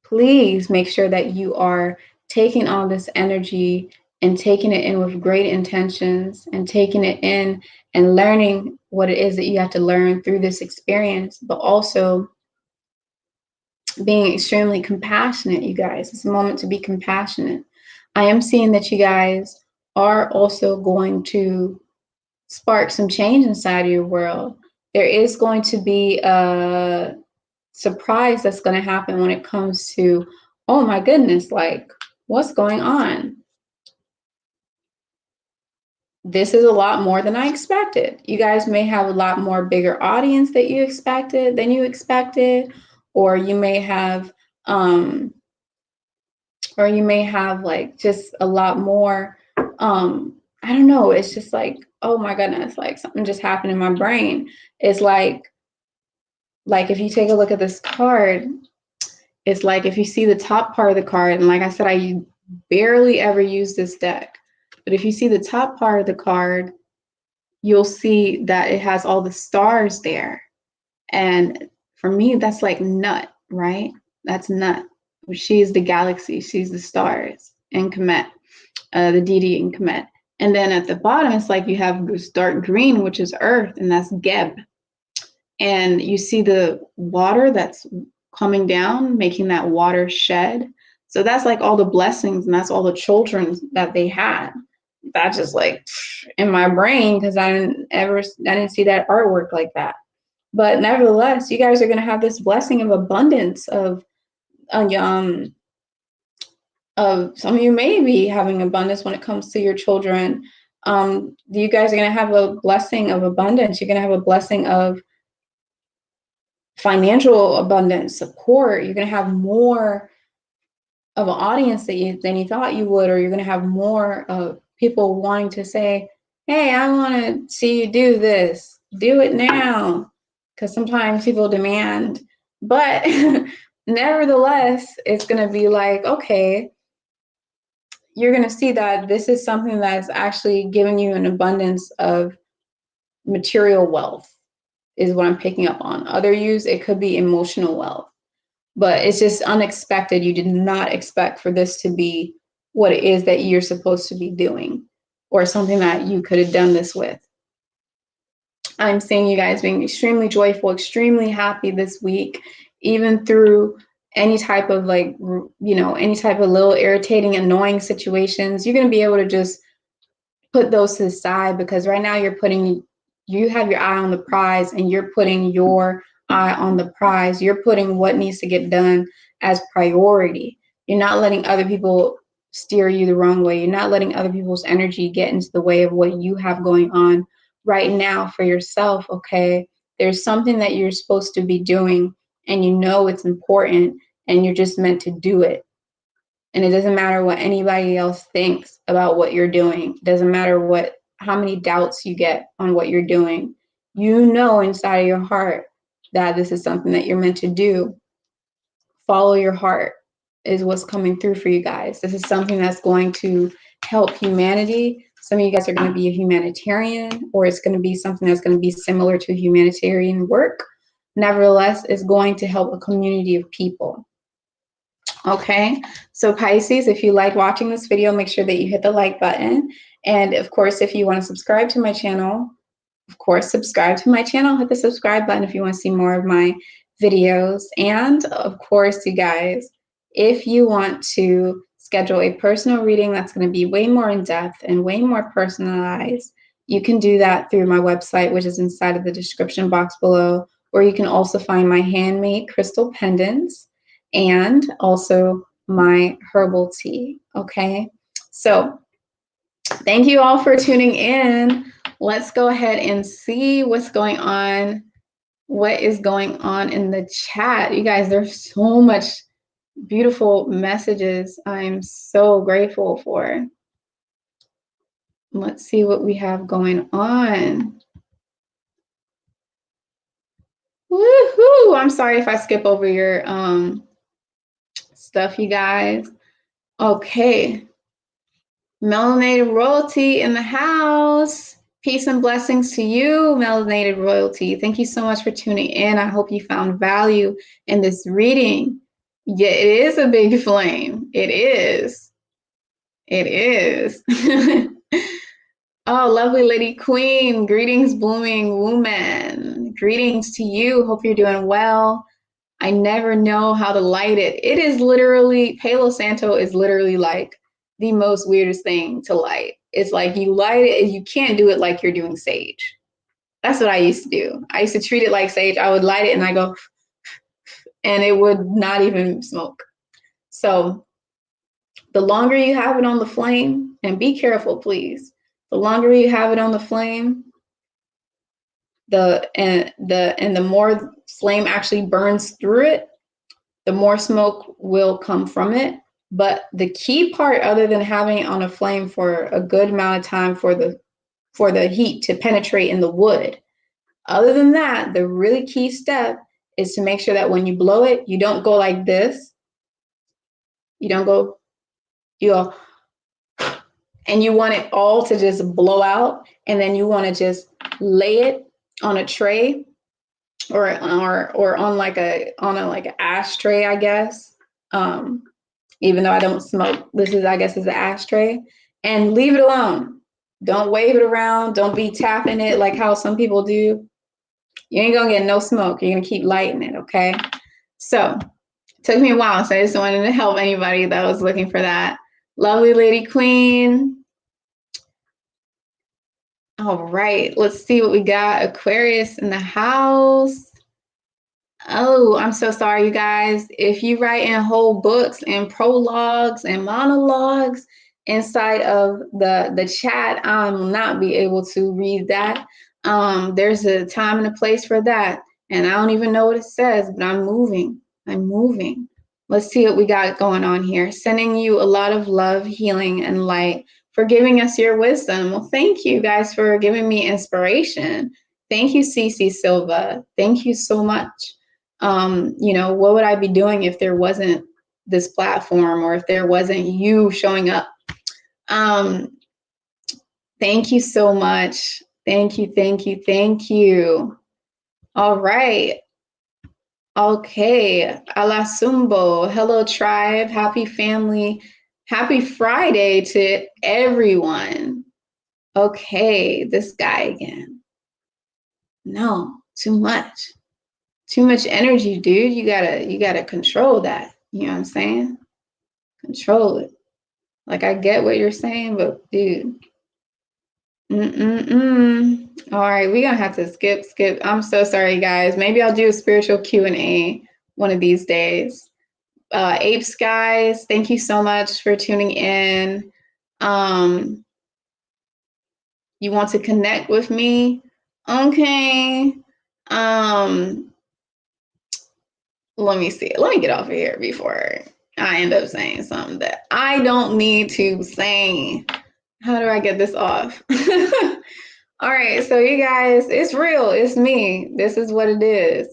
Please make sure that you are taking all this energy and taking it in with great intentions and taking it in and learning what it is that you have to learn through this experience, but also being extremely compassionate, you guys. It's a moment to be compassionate. I am seeing that you guys are also going to spark some change inside of your world. There is going to be a surprise that's going to happen when it comes to, oh my goodness, like what's going on? This is a lot more than I expected. You guys may have a lot more bigger audience than you expected, or you may have like just a lot more I don't know, it's just like, oh my goodness, like something just happened in my brain. It's like if you take a look at this card, it's like if you see the top part of the card, and like I said, I barely ever use this deck, but if you see the top part of the card, you'll see that it has all the stars there. And for me, that's like nut, right? That's nut. She's the galaxy, she's the stars, and Khepra, the deity in Khepra. And then at the bottom, it's like you have this dark green, which is earth, and that's Geb. And you see the water that's coming down, making that water shed. So that's like all the blessings, and that's all the children that they had. That's just like in my brain because I didn't see that artwork like that. But nevertheless, you guys are going to have this blessing of abundance of some of you may be having abundance when it comes to your children. You guys are going to have a blessing of abundance. You're going to have a blessing of financial abundance, support. You're going to have more of an audience than you thought you would, or you're going to have more of people wanting to say, hey, I want to see you do this. Do it now. Because sometimes people demand. But nevertheless, it's going to be like, okay, you're going to see that this is something that's actually giving you an abundance of material wealth is what I'm picking up on. Other use, it could be emotional wealth, but it's just unexpected. You did not expect for this to be what it is that you're supposed to be doing, or something that you could have done this with. I'm seeing you guys being extremely joyful, extremely happy this week, even through any type of like, any type of little irritating, annoying situations. You're going to be able to just put those to the side, because right now you have your eye on the prize, and you're putting your eye on the prize. You're putting what needs to get done as priority. You're not letting other people steer you the wrong way. You're not letting other people's energy get into the way of what you have going on right now for yourself, okay? There's something that you're supposed to be doing, and you know it's important, and you're just meant to do it. And it doesn't matter what anybody else thinks about what you're doing. It doesn't matter how many doubts you get on what you're doing. You know inside of your heart that this is something that you're meant to do. Follow your heart is what's coming through for you guys. This is something that's going to help humanity. Some of you guys are going to be a humanitarian, or it's going to be something that's going to be similar to humanitarian work. Nevertheless, it's going to help a community of people. Okay, so Pisces, if you like watching this video, make sure that you hit the like button. And of course, if you want to subscribe to my channel, of course, subscribe to my channel. Hit the subscribe button if you want to see more of my videos. And of course, you guys, if you want to schedule a personal reading that's going to be way more in depth and way more personalized, you can do that through my website, which is inside of the description box below, or you can also find my handmade crystal pendants and also my herbal tea. Okay, so thank you all for tuning in. Let's go ahead and see what's going on. What is going on in the chat? You guys, there's so much beautiful messages I'm so grateful for. Let's see what we have going on. Woohoo! I'm sorry if I skip over your stuff, you guys. Okay. Melanated royalty in the house. Peace and blessings to you, melanated royalty. Thank you so much for tuning in. I hope you found value in this reading. Yeah, it is a big flame. It is. It is. Oh, lovely lady queen. Greetings, blooming woman. Greetings to you. Hope you're doing well. I never know how to light it. It is literally, Palo Santo is literally like the most weirdest thing to light. It's like you light it and you can't do it like you're doing sage. That's what I used to do. I used to treat it like sage. I would light it and I go, and it would not even smoke. So the longer you have it on the flame, and be careful, please. The longer you have it on the flame, the more flame actually burns through it, the more smoke will come from it. But the key part, other than having it on a flame for a good amount of time for the heat to penetrate in the wood, other than that, the really key step is to make sure that when you blow it, you don't go like this. You don't go, you go, and you want it all to just blow out. And then you want to just lay it on a tray or on like a ashtray, I guess. Even though I don't smoke, this is, I guess, is an ashtray, and leave it alone. Don't wave it around. Don't be tapping it like how some people do. You ain't gonna get no smoke. You're gonna keep lighting it, okay? So it took me a while, so I just wanted to help anybody that was looking for that. Lovely lady queen. All right, let's see what we got. Aquarius in the house. Oh, I'm so sorry, you guys. If you write in whole books and prologues and monologues inside of the chat, I will not be able to read that. There's a time and a place for that. And I don't even know what it says, but I'm moving. I'm moving. Let's see what we got going on here. Sending you a lot of love, healing, and light, for giving us your wisdom. Well, thank you guys for giving me inspiration. Thank you, Cece Silva. Thank you so much. You know, what would I be doing if there wasn't this platform, or if there wasn't you showing up? Thank you so much. Thank you, thank you, thank you. All right. Okay. Alasumbo. Hello, tribe. Happy family. Happy Friday to everyone. Okay, this guy again. No, too much. Too much energy, dude. You gotta control that. You know what I'm saying? Control it. Like, I get what you're saying, but dude. All right, we're gonna have to skip. I'm so sorry, guys. Maybe I'll do a spiritual Q&A one of these days. Apes, guys, thank you so much for tuning in. You want to connect with me? Okay. Let me see. Let me get off of here before I end up saying something that I don't need to say. How do I get this off? All right, so you guys, it's real. It's me. This is what it is.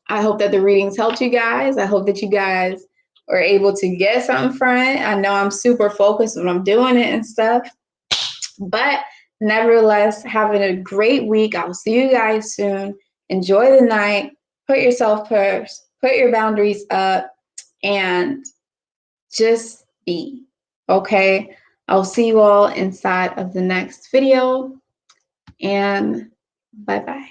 I hope that the readings helped you guys. I hope that you guys are able to get something from it. I know I'm super focused when I'm doing it and stuff, but nevertheless, having a great week. I'll see you guys soon. Enjoy the night. Put yourself first. Put your boundaries up. and just be. Okay? I'll see you all inside of the next video, and bye-bye.